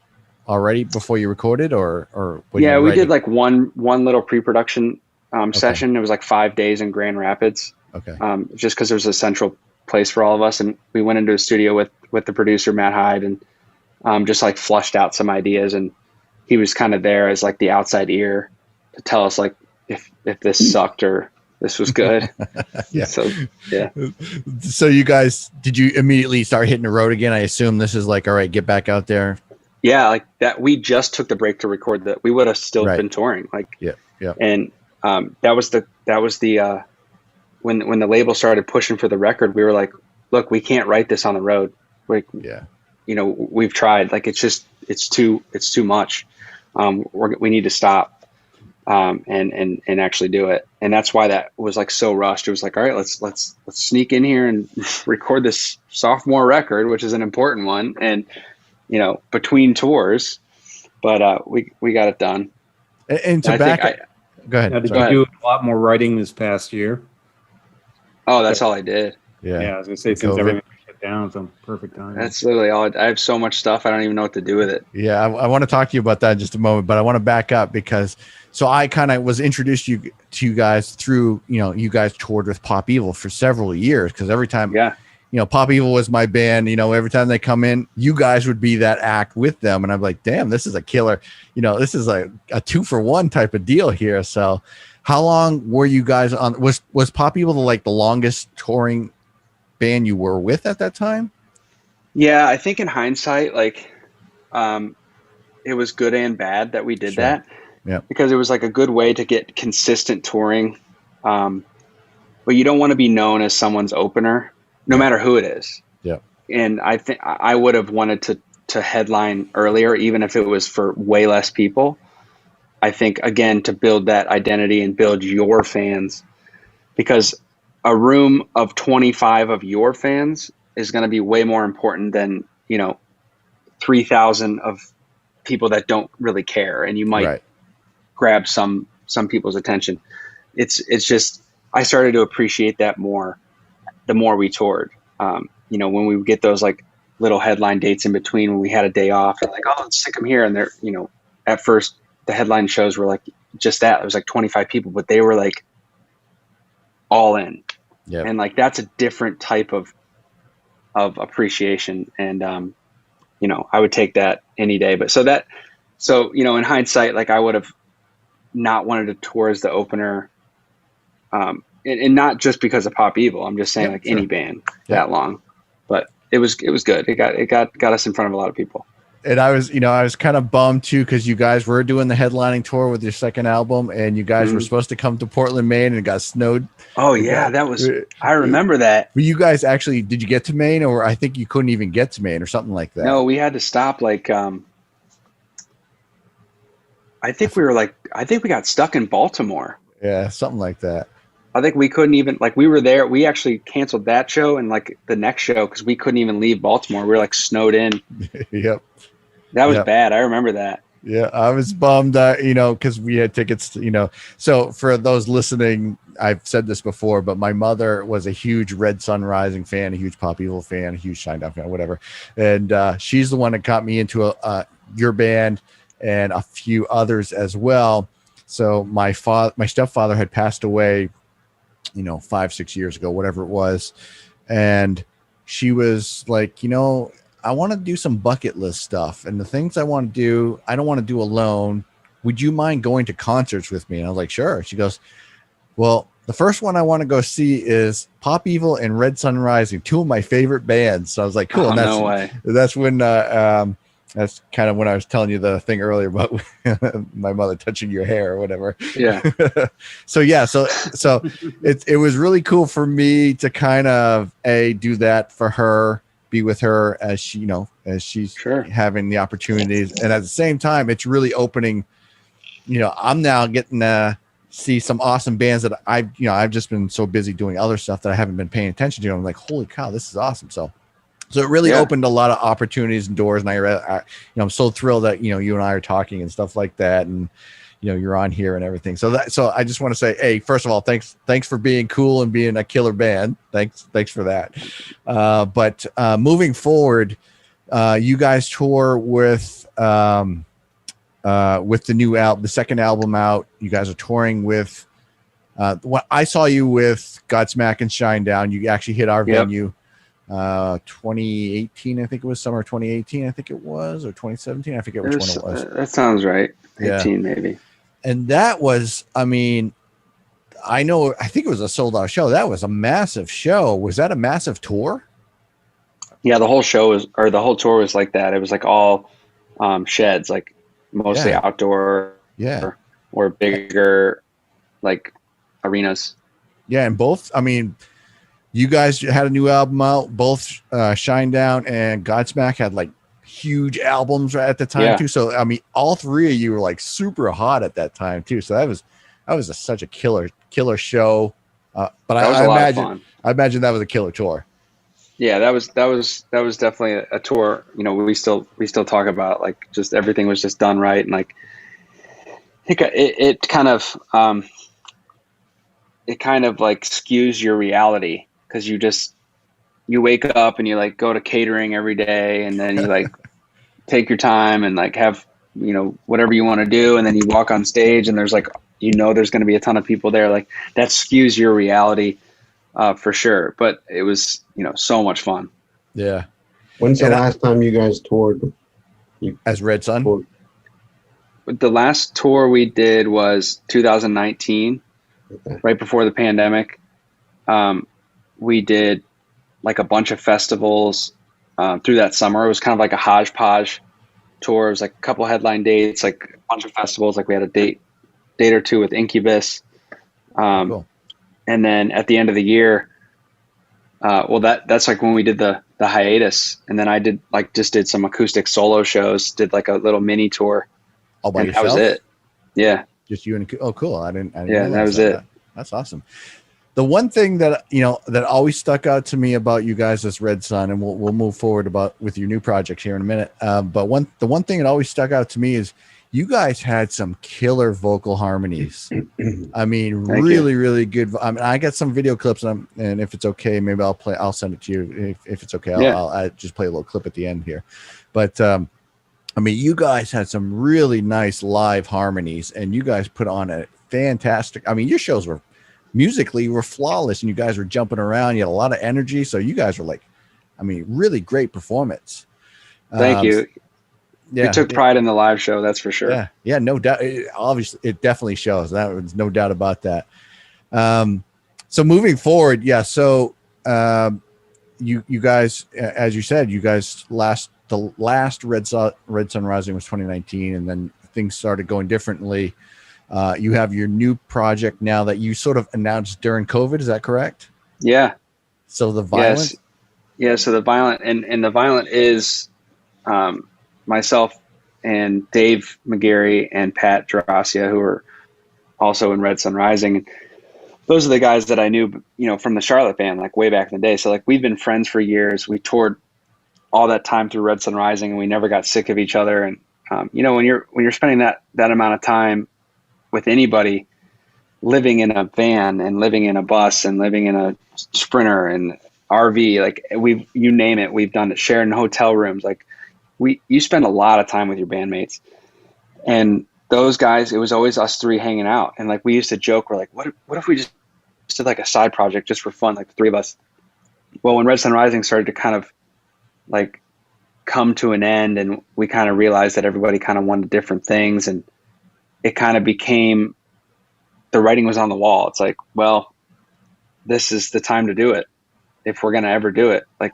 already before you recorded, or yeah, we did like one little pre-production session. It was like 5 days in Grand Rapids. Okay. Just because there's a central place for all of us, and we went into a studio with the producer Matt Hyde, and just like flushed out some ideas, and he was kind of there as like the outside ear to tell us like if this sucked or this was good. Yeah. So yeah. So you guys, did you immediately start hitting the road again? I assume this is like, all right, get back out there. Yeah, like that. We just took the break to record that. We would have still been touring. Like, yeah. And that was the when the label started pushing for the record, we were like, look, we can't write this on the road. Like, we've tried. Like, it's too much. We need to stop and actually do it. And that's why that was like so rushed. It was like, all right, let's sneak in here and record this sophomore record, which is an important one. And between tours, but we got it done. And to back go ahead. Now, did you do a lot more writing this past year? Oh, that's all I did. Yeah, I was gonna say, since everything shut down, it's a perfect time. That's literally all. I have so much stuff, I don't even know what to do with it. Yeah, I want to talk to you about that in just a moment, but I want to back up because I kind of was introduced to you guys through, you guys toured with Pop Evil for several years, because every time, Pop Evil was my band. Every time they come in, you guys would be that act with them, and I'm like, damn, this is a killer. This is a 2-for-1 type of deal here. So, how long were you guys on? Was Pop Evil the longest touring band you were with at that time? Yeah, I think in hindsight, it was good and bad that we did that. Yeah, because it was like a good way to get consistent touring. But you don't want to be known as someone's opener, no matter who it is. Yeah. And I think I would have wanted to headline earlier, even if it was for way less people. I think, again, to build that identity and build your fans, because a room of 25 of your fans is going to be way more important than, 3,000 of people that don't really care, and you might Right. grab some people's attention. It's just, I started to appreciate that more the more we toured. You know, when we would get those like little headline dates in between when we had a day off, and like, oh, let's stick them here. And they're, you know, at first the headline shows were like just that. It was like 25 people, but they were like all in. Yeah. And like, that's a different type of appreciation. And, you know, I would take that any day. But so, you know, in hindsight, like I would have not wanted to tour as the opener. And not just because of Pop Evil. I'm just saying, like, any band that long, but it was good. It got us in front of a lot of people. And I was kind of bummed too, because you guys were doing the headlining tour with your second album, and you guys were supposed to come to Portland, Maine, and it got snowed. Oh yeah, I remember that. Well, you guys actually, did you get to Maine, or I think you couldn't even get to Maine or something like that? No, we had to stop. Like, I think we got stuck in Baltimore. Yeah, something like that. I think we couldn't even, like, we were there. We actually canceled that show and like the next show because we couldn't even leave Baltimore. We were like snowed in. Yep. That was bad. I remember that. Yeah, I was bummed, you know, because we had tickets to, you know. So for those listening, I've said this before, but my mother was a huge Red Sun Rising fan, a huge Pop Evil fan, a huge Shinedown fan, whatever. And she's the one that got me into your band and a few others as well. So my stepfather had passed away, you know, 5-6 years ago, whatever it was. And she was like, you know, I want to do some bucket list stuff. And the things I want to do, I don't want to do alone. Would you mind going to concerts with me? And I was like, sure. She goes, well, the first one I want to go see is Pop Evil and Red Sun Rising, two of my favorite bands. So I was like, cool. And no way. That's when, that's kind of when I was telling you the thing earlier about my mother touching your hair or whatever. Yeah. So it was really cool for me to kind of do that for her, be with her as she, you know, as she's having the opportunities. And at the same time, it's really opening, you know, I'm now getting to see some awesome bands that I've just been so busy doing other stuff that I haven't been paying attention to. I'm like, holy cow, this is awesome. So it really opened a lot of opportunities and doors. And I you know, I'm so thrilled that, you know, you and I are talking and stuff like that. And, you know, you're on here and everything. So I just want to say, hey, first of all, thanks for being cool and being a killer band. Thanks for that. But moving forward, you guys tour with the new album, the second album out. You guys are touring with, I saw you with Godsmack and Shinedown. You actually hit our venue. 2018, I think it was summer 2018, I think it was, or 2017, I forget which one it was. That sounds right. 18 maybe. And that was, I mean, I think it was a sold out show. That was a massive show. Was that a massive tour? Yeah, the whole tour was like that. It was like all sheds, like mostly outdoor or bigger like arenas. Yeah, and both, I mean, you guys had a new album out. Both Shinedown and Godsmack had like huge albums right at the time too. So I mean, all three of you were like super hot at that time too. So that was such a killer show. But I imagine that was a killer tour. Yeah, that was definitely a tour. You know, we still talk about like just everything was just done right, and like I think it kind of like skews your reality. Because you wake up and you like go to catering every day, and then you like take your time and like have, you know, whatever you want to do, and then you walk on stage and there's like, you know, there's going to be a ton of people there. Like that skews your reality for sure. But it was, you know, so much fun. Yeah. When's the last time you guys toured? As Red Sun? The last tour we did was 2019, right before the pandemic. We did like a bunch of festivals through that summer. It was kind of like a hodgepodge tour. It was like a couple headline dates, like a bunch of festivals. Like we had a date or two with Incubus. Cool. And then at the end of the year, that's like when we did the hiatus. And then I did some acoustic solo shows, did like a little mini tour. All by yourself? That was it. Yeah. Just you and, oh, cool. I didn't that was it. That's awesome. The one thing that that always stuck out to me about you guys as Red Sun, and we'll move forward with your new project here in a minute. But the one thing that always stuck out to me is you guys had some killer vocal harmonies. I mean, really good. I mean, I got some video clips, and if it's okay, maybe I'll send it to you. If it's okay, I'll just play a little clip at the end here. But I mean, you guys had some really nice live harmonies, and you guys put on a fantastic. I mean, your shows were musically were flawless, and you guys were jumping around. You had a lot of energy, so you guys were like, I mean, really great performance. Thank you. Yeah, we took pride in the live show, that's for sure. Yeah, no doubt. Obviously, it definitely shows. There's no doubt about that. So moving forward, so you guys, as you said, you guys the last Red Sun Rising was 2019, and then things started going differently. You have your new project now that you sort of announced during COVID. Is that correct? Yeah. So the Violent. Yes. Yeah. So the Violent and the Violent is myself and Dave McGarry and Pat Gerasia, who are also in Red Sun Rising. And those are the guys that I knew, from the Charlotte band, like way back in the day. So like we've been friends for years. We toured all that time through Red Sun Rising, and we never got sick of each other. And when you're spending that amount of time with anybody, living in a van and living in a bus and living in a Sprinter and RV, like you name it, we've done it, sharing hotel rooms. Like you spend a lot of time with your bandmates, and those guys, it was always us three hanging out. And like, we used to joke, we're like, what if we just did like a side project just for fun, like the three of us? Well, when Red Sun Rising started to kind of like come to an end, and we kind of realized that everybody kind of wanted different things, and it kind of became, the writing was on the wall. It's like, well, this is the time to do it if we're going to ever do it, like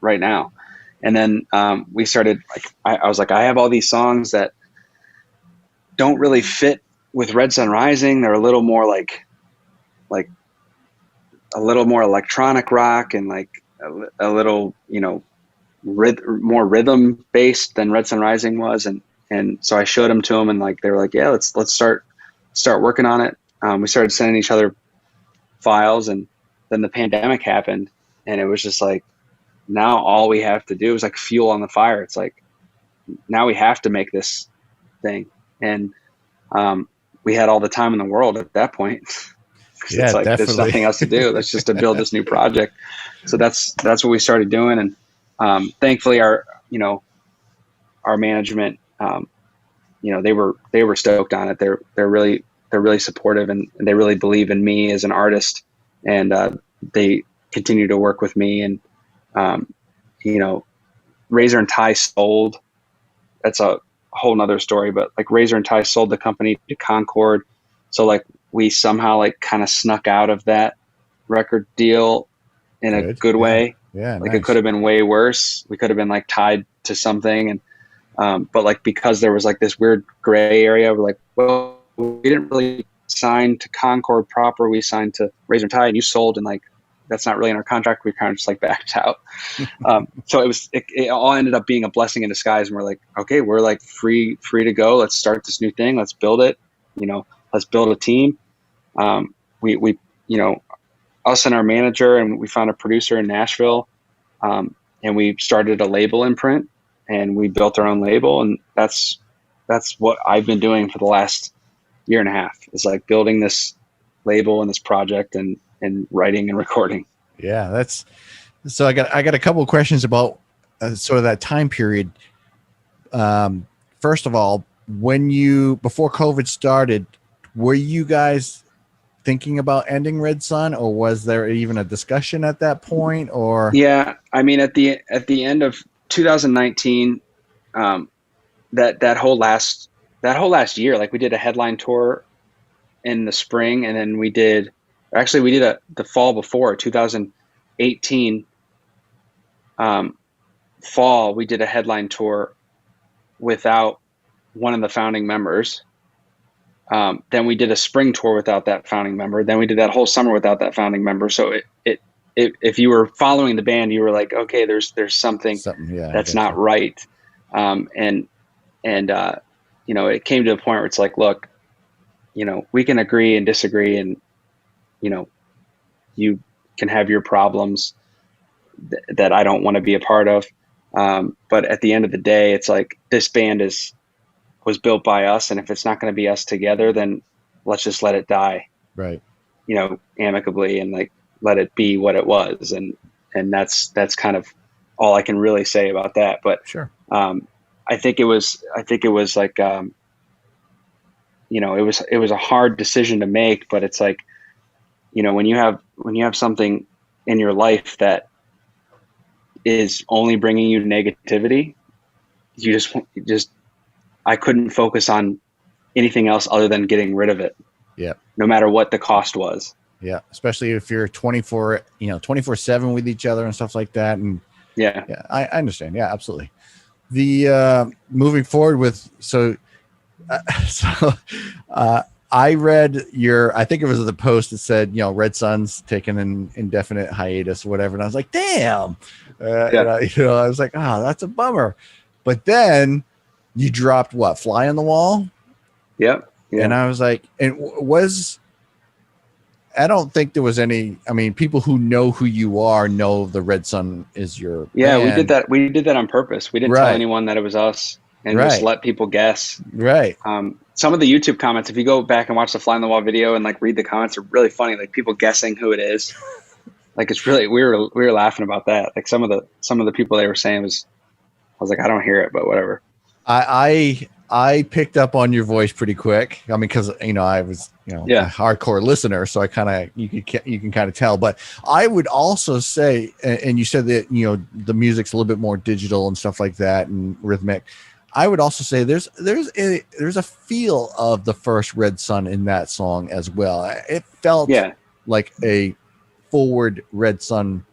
right now. And then we started, like, I was like, I have all these songs that don't really fit with Red Sun Rising. They're a little more like a little more electronic rock, and like a little, more rhythm based than Red Sun Rising was. And so I showed them to them, and like, they were like, yeah, let's start working on it. We started sending each other files, and then the pandemic happened, and it was just like, now all we have to do is like fuel on the fire. It's like, now we have to make this thing. And we had all the time in the world at that point. Yeah, it's like, definitely. There's nothing else to do. That's just to build this new project. So that's what we started doing. And thankfully our management, they were stoked on it. They're really supportive, and they really believe in me as an artist, and they continue to work with me. And Razor and Tie sold. That's a whole nother story, but like Razor and Tie sold the company to Concord. So like we somehow like kind of snuck out of that record deal in a good way. Yeah. Like nice. It could have been way worse. We could have been like tied to something. And, but like, because there was like this weird gray area, we're like, well, we didn't really sign to Concord proper. We signed to Razor and Tie, and you sold, and like, that's not really in our contract. We kind of just like backed out. So it all ended up being a blessing in disguise. And we're like, okay, we're like free to go. Let's start this new thing. Let's build it. Let's build a team. We us and our manager, and we found a producer in Nashville, and we started a label imprint, and we built our own label. And that's what I've been doing for the last year and a half, is like building this label and this project, and writing and recording. Yeah, so I got a couple of questions about sort of that time period. First of all, before COVID started, were you guys thinking about ending Red Sun, or was there even a discussion at that point? Or yeah, I mean, at the end of 2019, that whole last year, like we did a headline tour in the spring, and then we did the fall before 2018 fall. We did a headline tour without one of the founding members. Then we did a spring tour without that founding member. Then we did that whole summer without that founding member. So if you were following the band, you were like, okay, there's something that's not right. It came to a point where it's like, look, we can agree and disagree, and you can have your problems that I don't want to be a part of. But at the end of the day, it's like this band was built by us, and if it's not going to be us together, then let's just let it die, Right. you know, amicably, and like let it be what it was. And that's kind of all I can really say about that. But Sure. I think it was like, you know, it was a hard decision to make, but it's like, you know, when you have something in your life that is only bringing you negativity, you just I couldn't focus on anything else other than getting rid of it. Yeah. No matter what the cost was. Yeah. Especially if you're 24/7 with each other and stuff like that. And yeah, I understand. Yeah, absolutely. The moving forward with I read I think it was the post that said, you know, Red Sun's taking an indefinite hiatus or whatever. And I was like, damn. I was like, oh, that's a bummer. But then you dropped what? Fly on the Wall? Yep. Yeah. And I was like, I don't think there was any, I mean, people who know who you are know the Red Sun is your band. We did that on purpose. We didn't tell anyone that it was us, and just let people guess. Right. Some of the YouTube comments, if you go back and watch the Fly on the Wall video and like read the comments, are really funny. Like people guessing who it is. Like it's really, we were laughing about that. Like some of the people they were saying I was like, I don't hear it, but whatever. I picked up on your voice pretty quick. I mean, because you know I was a hardcore listener, so you can kind of tell. But I would also say, and you said that you know the music's a little bit more digital and stuff like that and rhythmic. I would also say there's a feel of the first Red Sun in that song as well. It felt like a forward Red Sun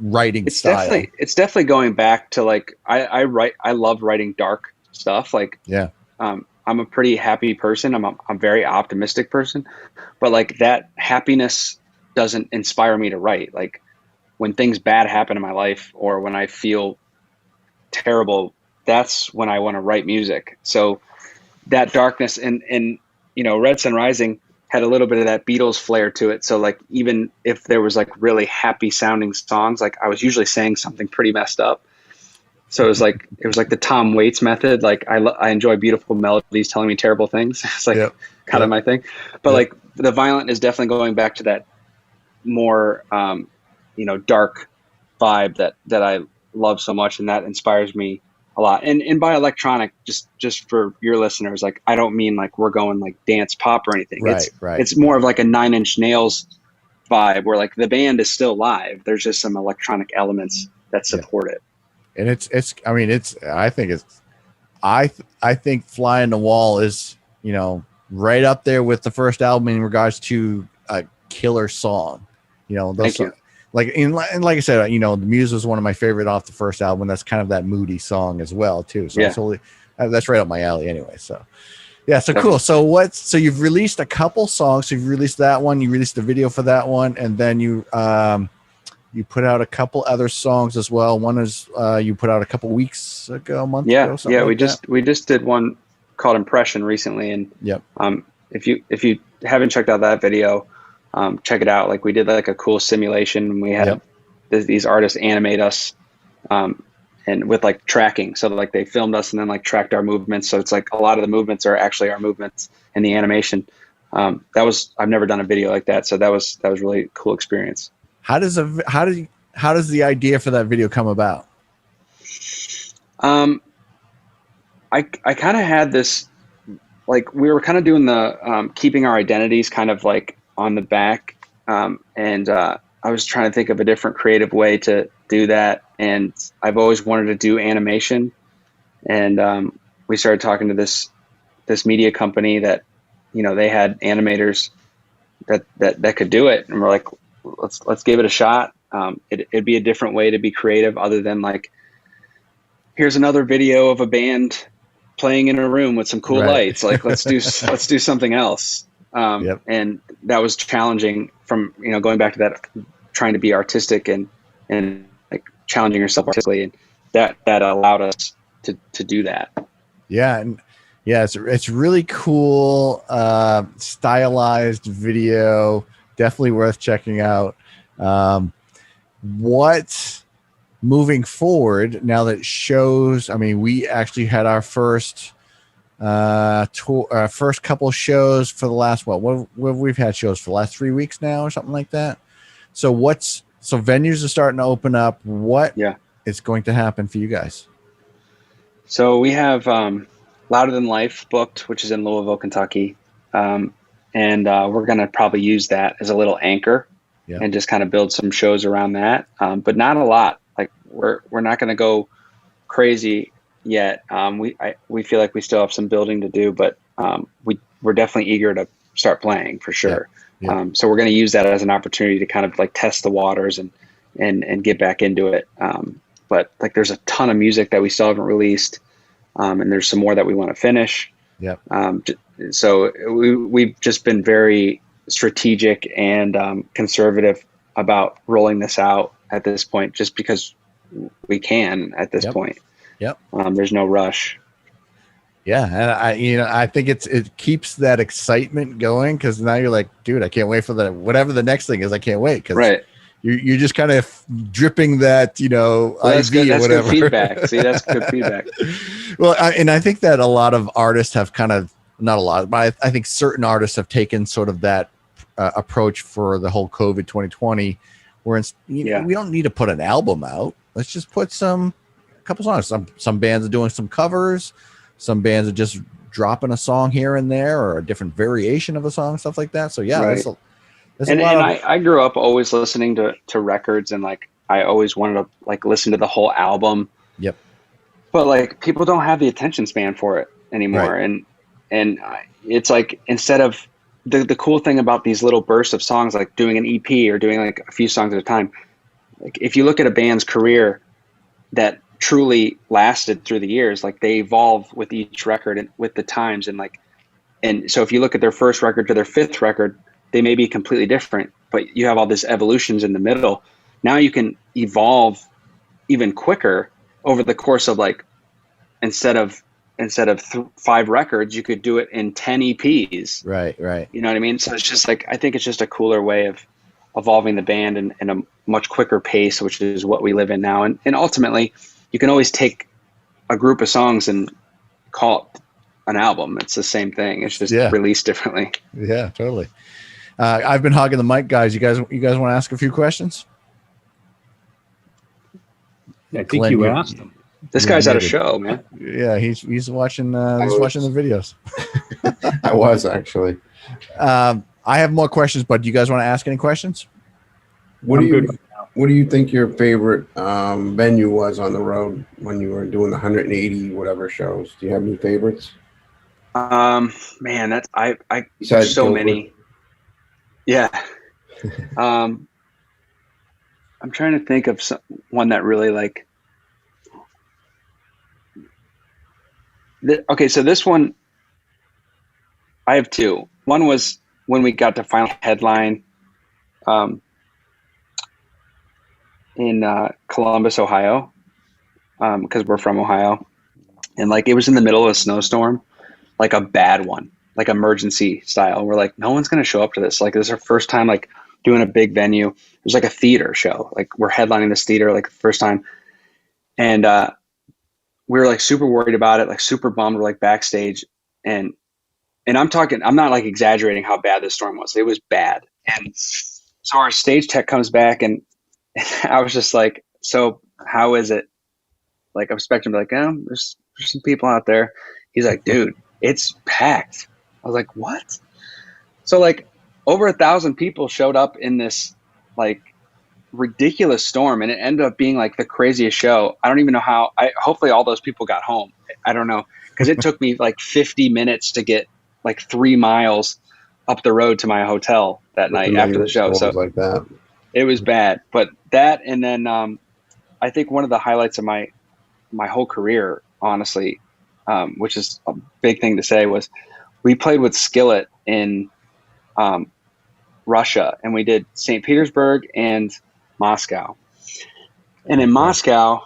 writing style. It's definitely going back to like I love writing dark stuff. Like I'm a pretty happy person. I'm a very optimistic person, but like that happiness doesn't inspire me to write. Like when things bad happen in my life or when I feel terrible, that's when I want to write music. So that darkness and you know, Red Sun Rising had a little bit of that Beatles flair to it. So like even if there was like really happy sounding songs, like I was usually saying something pretty messed up. So it was like the Tom Waits method. Like I enjoy beautiful melodies telling me terrible things. It's like kind of my thing. But like the violent is definitely going back to that more you know, dark vibe that I love so much, and that inspires me a lot. And by electronic, just for your listeners, like I don't mean like we're going like dance pop or anything. It's more of like a Nine Inch Nails vibe where like the band is still live. There's just some electronic elements that support it. And I think Fly on the Wall is, you know, right up there with the first album in regards to a killer song. You know, Thank you. And like I said, you know, the Muse was one of my favorite off the first album. That's kind of that moody song as well, too. So that's right up my alley anyway. So cool. So you've released a couple songs. So you've released that one, you released the video for that one, and then you put out a couple other songs as well. One is you put out a couple weeks ago, a month ago. We just did one called Impression recently, and if you haven't checked out that video, check it out. Like we did like a cool simulation. We had these artists animate us, and with like tracking. So like they filmed us and then like tracked our movements. So it's like a lot of the movements are actually our movements in the animation. I've never done a video like that, so that was really a cool experience. How does the idea for that video come about? I kind of had this, like we were kind of doing the keeping our identities kind of like on the back, and I was trying to think of a different creative way to do that, and I've always wanted to do animation, and we started talking to this media company that, you know, they had animators that could do it, and we're like, let's give it a shot. It'd be a different way to be creative other than like, here's another video of a band playing in a room with some cool lights. Like let's do something else. And that was challenging from, you know, going back to that, trying to be artistic and like challenging yourself artistically. And that allowed us to do that. Yeah. And it's really cool, stylized video. definitely worth checking out. What moving forward now that shows? I mean, we actually had our first tour, first couple shows for the last we've had shows for the last 3 weeks now or something like that. So venues are starting to open up. What is going to happen for you guys? So we have Louder Than Life booked, which is in Louisville, Kentucky. And we're going to probably use that as a little anchor and just kind of build some shows around that. But not a lot. Like we're not going to go crazy yet. We feel like we still have some building to do, but we're definitely eager to start playing for sure. So we're going to use that as an opportunity to kind of like test the waters and get back into it. But like there's a ton of music that we still haven't released, and there's some more that we want to finish. So we've just been very strategic and conservative about rolling this out at this point, just because we can at this point. There's no rush. And I think it keeps that excitement going, because now you're like, dude, I can't wait for whatever the next thing is. I can't wait, because you're just kind of dripping that, that's IV good. That's or whatever. Good feedback. See, that's good feedback. Well, and I think that a lot of artists have not a lot, but I think certain artists have taken sort of that approach for the whole COVID 2020, where we don't need to put an album out. Let's just put a couple songs. Some bands are doing some covers. Some bands are just dropping a song here and there, or a different variation of a song, stuff like that. So I grew up always listening to records, and like I always wanted to like listen to the whole album. But like people don't have the attention span for it anymore, and it's like, instead of the cool thing about these little bursts of songs, like doing an EP or doing like a few songs at a time, like if you look at a band's career that truly lasted through the years, like they evolve with each record and with the times, and so if you look at their first record to their fifth record, they may be completely different, but you have all this evolutions in the middle. Now you can evolve even quicker over the course of like, instead of 5 records, you could do it in 10 EPs. Right. You know what I mean? So it's just like, I think it's just a cooler way of evolving the band in a much quicker pace, which is what we live in now. And ultimately, you can always take a group of songs and call it an album. It's the same thing. It's just released differently. Yeah, totally. I've been hogging the mic, guys. You guys want to ask a few questions? I think you asked him. This guy's at a show, man. Yeah, he's watching watching the videos. I was actually. I have more questions, but do you guys want to ask any questions? What do you think your favorite venue was on the road when you were doing the 180 whatever shows? Do you have any favorites? Man, that's I Besides so Gilbert. many. Yeah. I'm trying to think of one that really like. Okay, so this one, I have 2. One was when we got to final headline in Columbus, Ohio, because we're from Ohio. And like, it was in the middle of a snowstorm, like a bad one, like emergency style. We're like, no one's going to show up to this. Like, this is our first time like doing a big venue. It was like a theater show. Like, we're headlining this theater like the first time. And we were like super worried about it, like super bummed. We're like backstage, and I'm not like exaggerating how bad this storm was. It was bad. And so our stage tech comes back, and I was just like, so how is it? Like, I'm expecting to be like, there's some people out there. He's like, dude, it's packed. I was like, what? So like over 1,000 people showed up in this like ridiculous storm, and it ended up being like the craziest show. I don't even know how. Hopefully all those people got home. I don't know, because it took me like 50 minutes to get like 3 miles up the road to my hotel that night after the show. So like that, it was bad. But that, and then I think one of the highlights of my whole career, honestly, which is a big thing to say, was we played with Skillet in Russia, and we did St. Petersburg and Moscow. And in Moscow,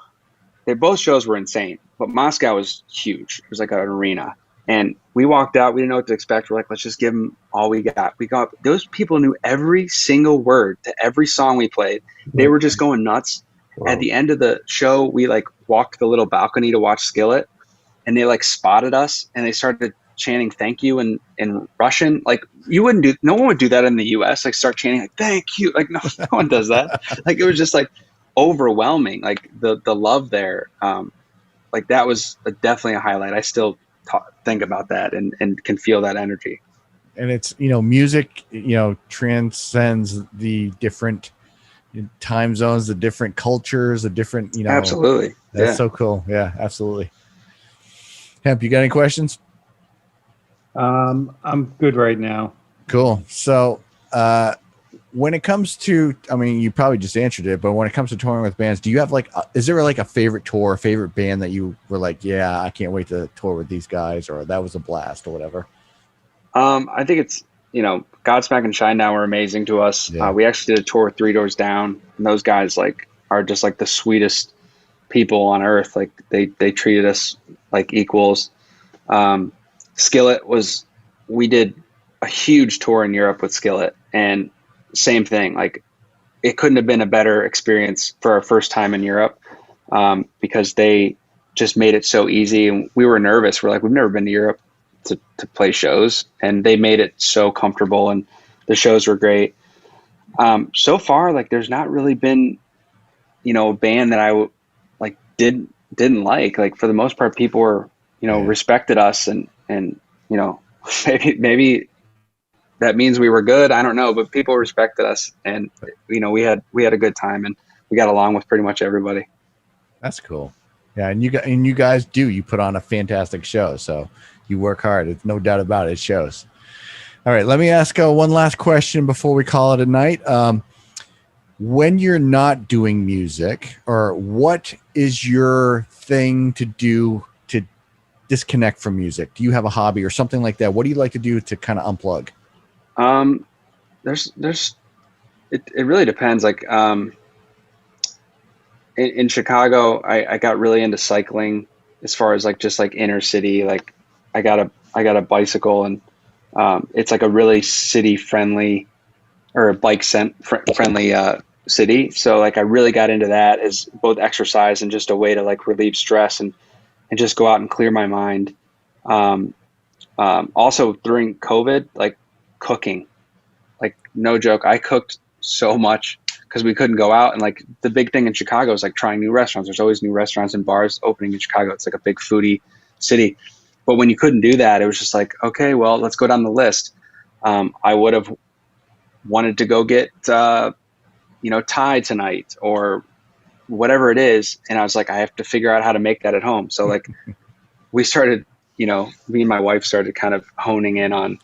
both shows were insane, but Moscow was huge. It was like an arena. And we walked out. We didn't know what to expect. We're like, let's just give them all we got. Those people knew every single word to every song we played. They were just going nuts. Wow. At the end of the show, we like walked the little balcony to watch Skillet, and they like spotted us and they started chanting thank you in Russian. Like no one would do that in the US, like start chanting like thank you. Like no one does that. Like it was just like overwhelming. Like the love there. Like that was definitely a highlight. I still think about that and can feel that energy. And it's, music, transcends the different time zones, the different cultures, the different, Absolutely. That's so cool. Yeah, absolutely. Hemp, you got any questions? I'm good right now. Cool. So, when it comes to, I mean, you probably just answered it, but when it comes to touring with bands, do you have is there like a favorite tour, a favorite band that you were like, yeah, I can't wait to tour with these guys, or that was a blast or whatever? I think it's, Godsmack and Shinedown were amazing to us. Yeah. We actually did a tour with Three Doors Down, and those guys like are just like the sweetest people on earth. Like they treated us like equals. Skillet we did a huge tour in Europe with Skillet, and same thing. Like it couldn't have been a better experience for our first time in Europe, because they just made it so easy, and we were nervous. We're like, we've never been to Europe to play shows, and they made it so comfortable, and the shows were great. So far, like there's not really been, a band that I like didn't like for the most part. People were, respected us, and maybe that means we were good. I don't know, but people respected us, and we had a good time, and we got along with pretty much everybody. That's cool. Yeah, and you guys you put on a fantastic show, so you work hard. It's no doubt about it. It shows. All right, let me ask one last question before we call it a night. When you're not doing music, or what is your thing to do to disconnect from music? Do you have a hobby or something like that? What do you like to do to kind of unplug? It really depends. Like, in Chicago, I got really into cycling as far as like, just like inner city. Like I got a bicycle, and, it's like a really city friendly or a bike friendly, city. So like I really got into that as both exercise and just a way to like relieve stress and just go out and clear my mind. Also during COVID, like cooking, like no joke, I cooked so much because we couldn't go out. And like the big thing in Chicago is like trying new restaurants. There's always new restaurants and bars opening in Chicago. It's like a big foodie city. But when you couldn't do that, it was just like, okay, well, let's go down the list. I would have wanted to go get, Thai tonight or whatever it is. And I was like, I have to figure out how to make that at home. So like we started, me and my wife started kind of honing in on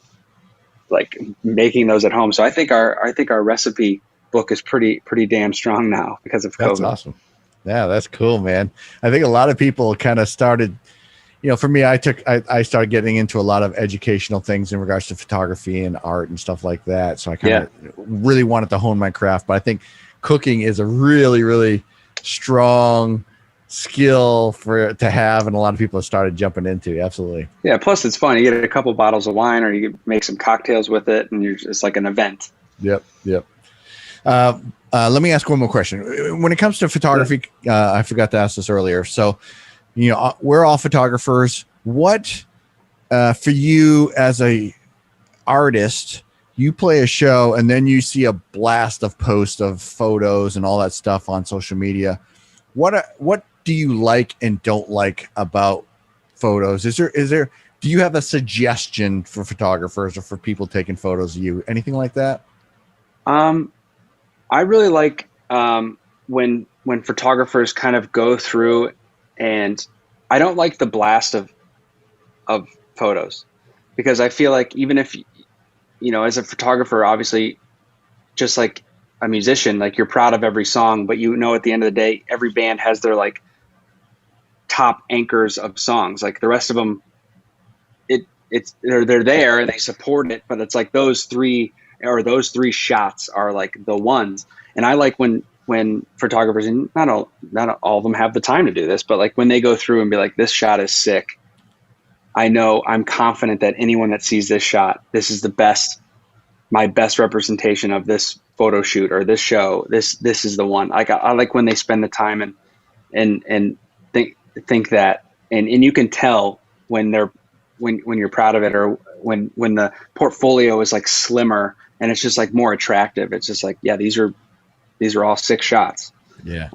like making those at home. So I think our recipe book is pretty damn strong now because of COVID. That's awesome. Yeah, that's cool, man. I think a lot of people kind of started, for me, I started getting into a lot of educational things in regards to photography and art and stuff like that. So I kind of really wanted to hone my craft, but I think cooking is a really, really strong skill to have, and a lot of people have started jumping into. Absolutely. Yeah. Plus it's fun. You get a couple bottles of wine, or you can make some cocktails with it, and it's like an event. Yep. Let me ask one more question. When it comes to photography, I forgot to ask this earlier. So, we're all photographers. What, for you as a artist, you play a show and then you see a blast of posts of photos and all that stuff on social media. What do you like and don't like about photos? Do you have a suggestion for photographers or for people taking photos of you? Anything like that? I really like, when photographers kind of go through, and I don't like the blast of photos, because I feel like even if, as a photographer, obviously just like a musician, like you're proud of every song, but at the end of the day, every band has their like top anchors of songs. Like the rest of them, they're there and they support it, but it's like those three shots are like the ones. And I like when photographers, and not all of them have the time to do this, but like when they go through and be like, this shot is sick, I know I'm confident that anyone that sees this shot, this is my best representation of this photo shoot or this show. This is the one. Like I like when they spend the time and think that, and you can tell when you're proud of it, or when the portfolio is like slimmer and it's just like more attractive. It's just like, yeah, these are all 6 shots. Yeah.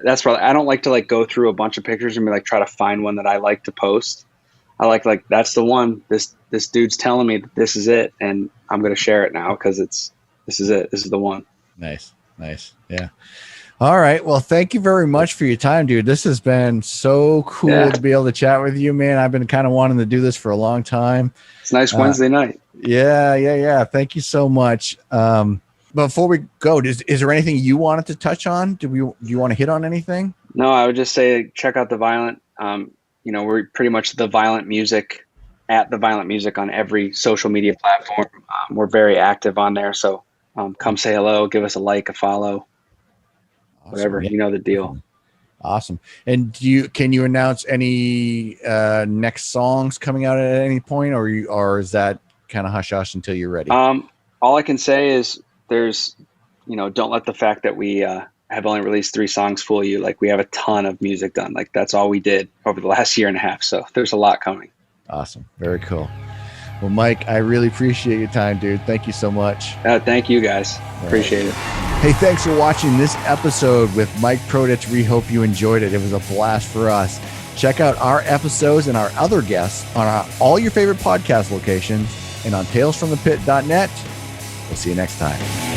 That's probably, I don't like to like go through a bunch of pictures and be like, try to find one that I like to post. I like that's the one. This dude's telling me that this is it, and I'm going to share it now because this is it. This is the one. Nice. Yeah. All right. Well, thank you very much for your time, dude. This has been so cool to be able to chat with you, man. I've been kind of wanting to do this for a long time. It's a nice Wednesday night. Yeah. Thank you so much. Before we go, is there anything you wanted to touch on? Do you want to hit on anything? No, I would just say check out The Violent. We're pretty much The Violent Music, at The Violent Music on every social media platform. We're very active on there. So come say hello, give us a like, a follow, whatever. Yeah. You know the deal. Awesome. And can you announce any next songs coming out at any point, or is that kind of hush hush until you're ready? All I can say is there's, don't let the fact that we have only released 3 songs fool you. Like, we have a ton of music done. Like, that's all we did over the last year and a half. So there's a lot coming. Awesome. Very cool. Well, Mike, I really appreciate your time, dude. Thank you so much. Thank you, guys. Appreciate it. Hey, thanks for watching this episode with Mike Protich. We hope you enjoyed it. It was a blast for us. Check out our episodes and our other guests on all your favorite podcast locations and on talesfromthepit.net. We'll see you next time.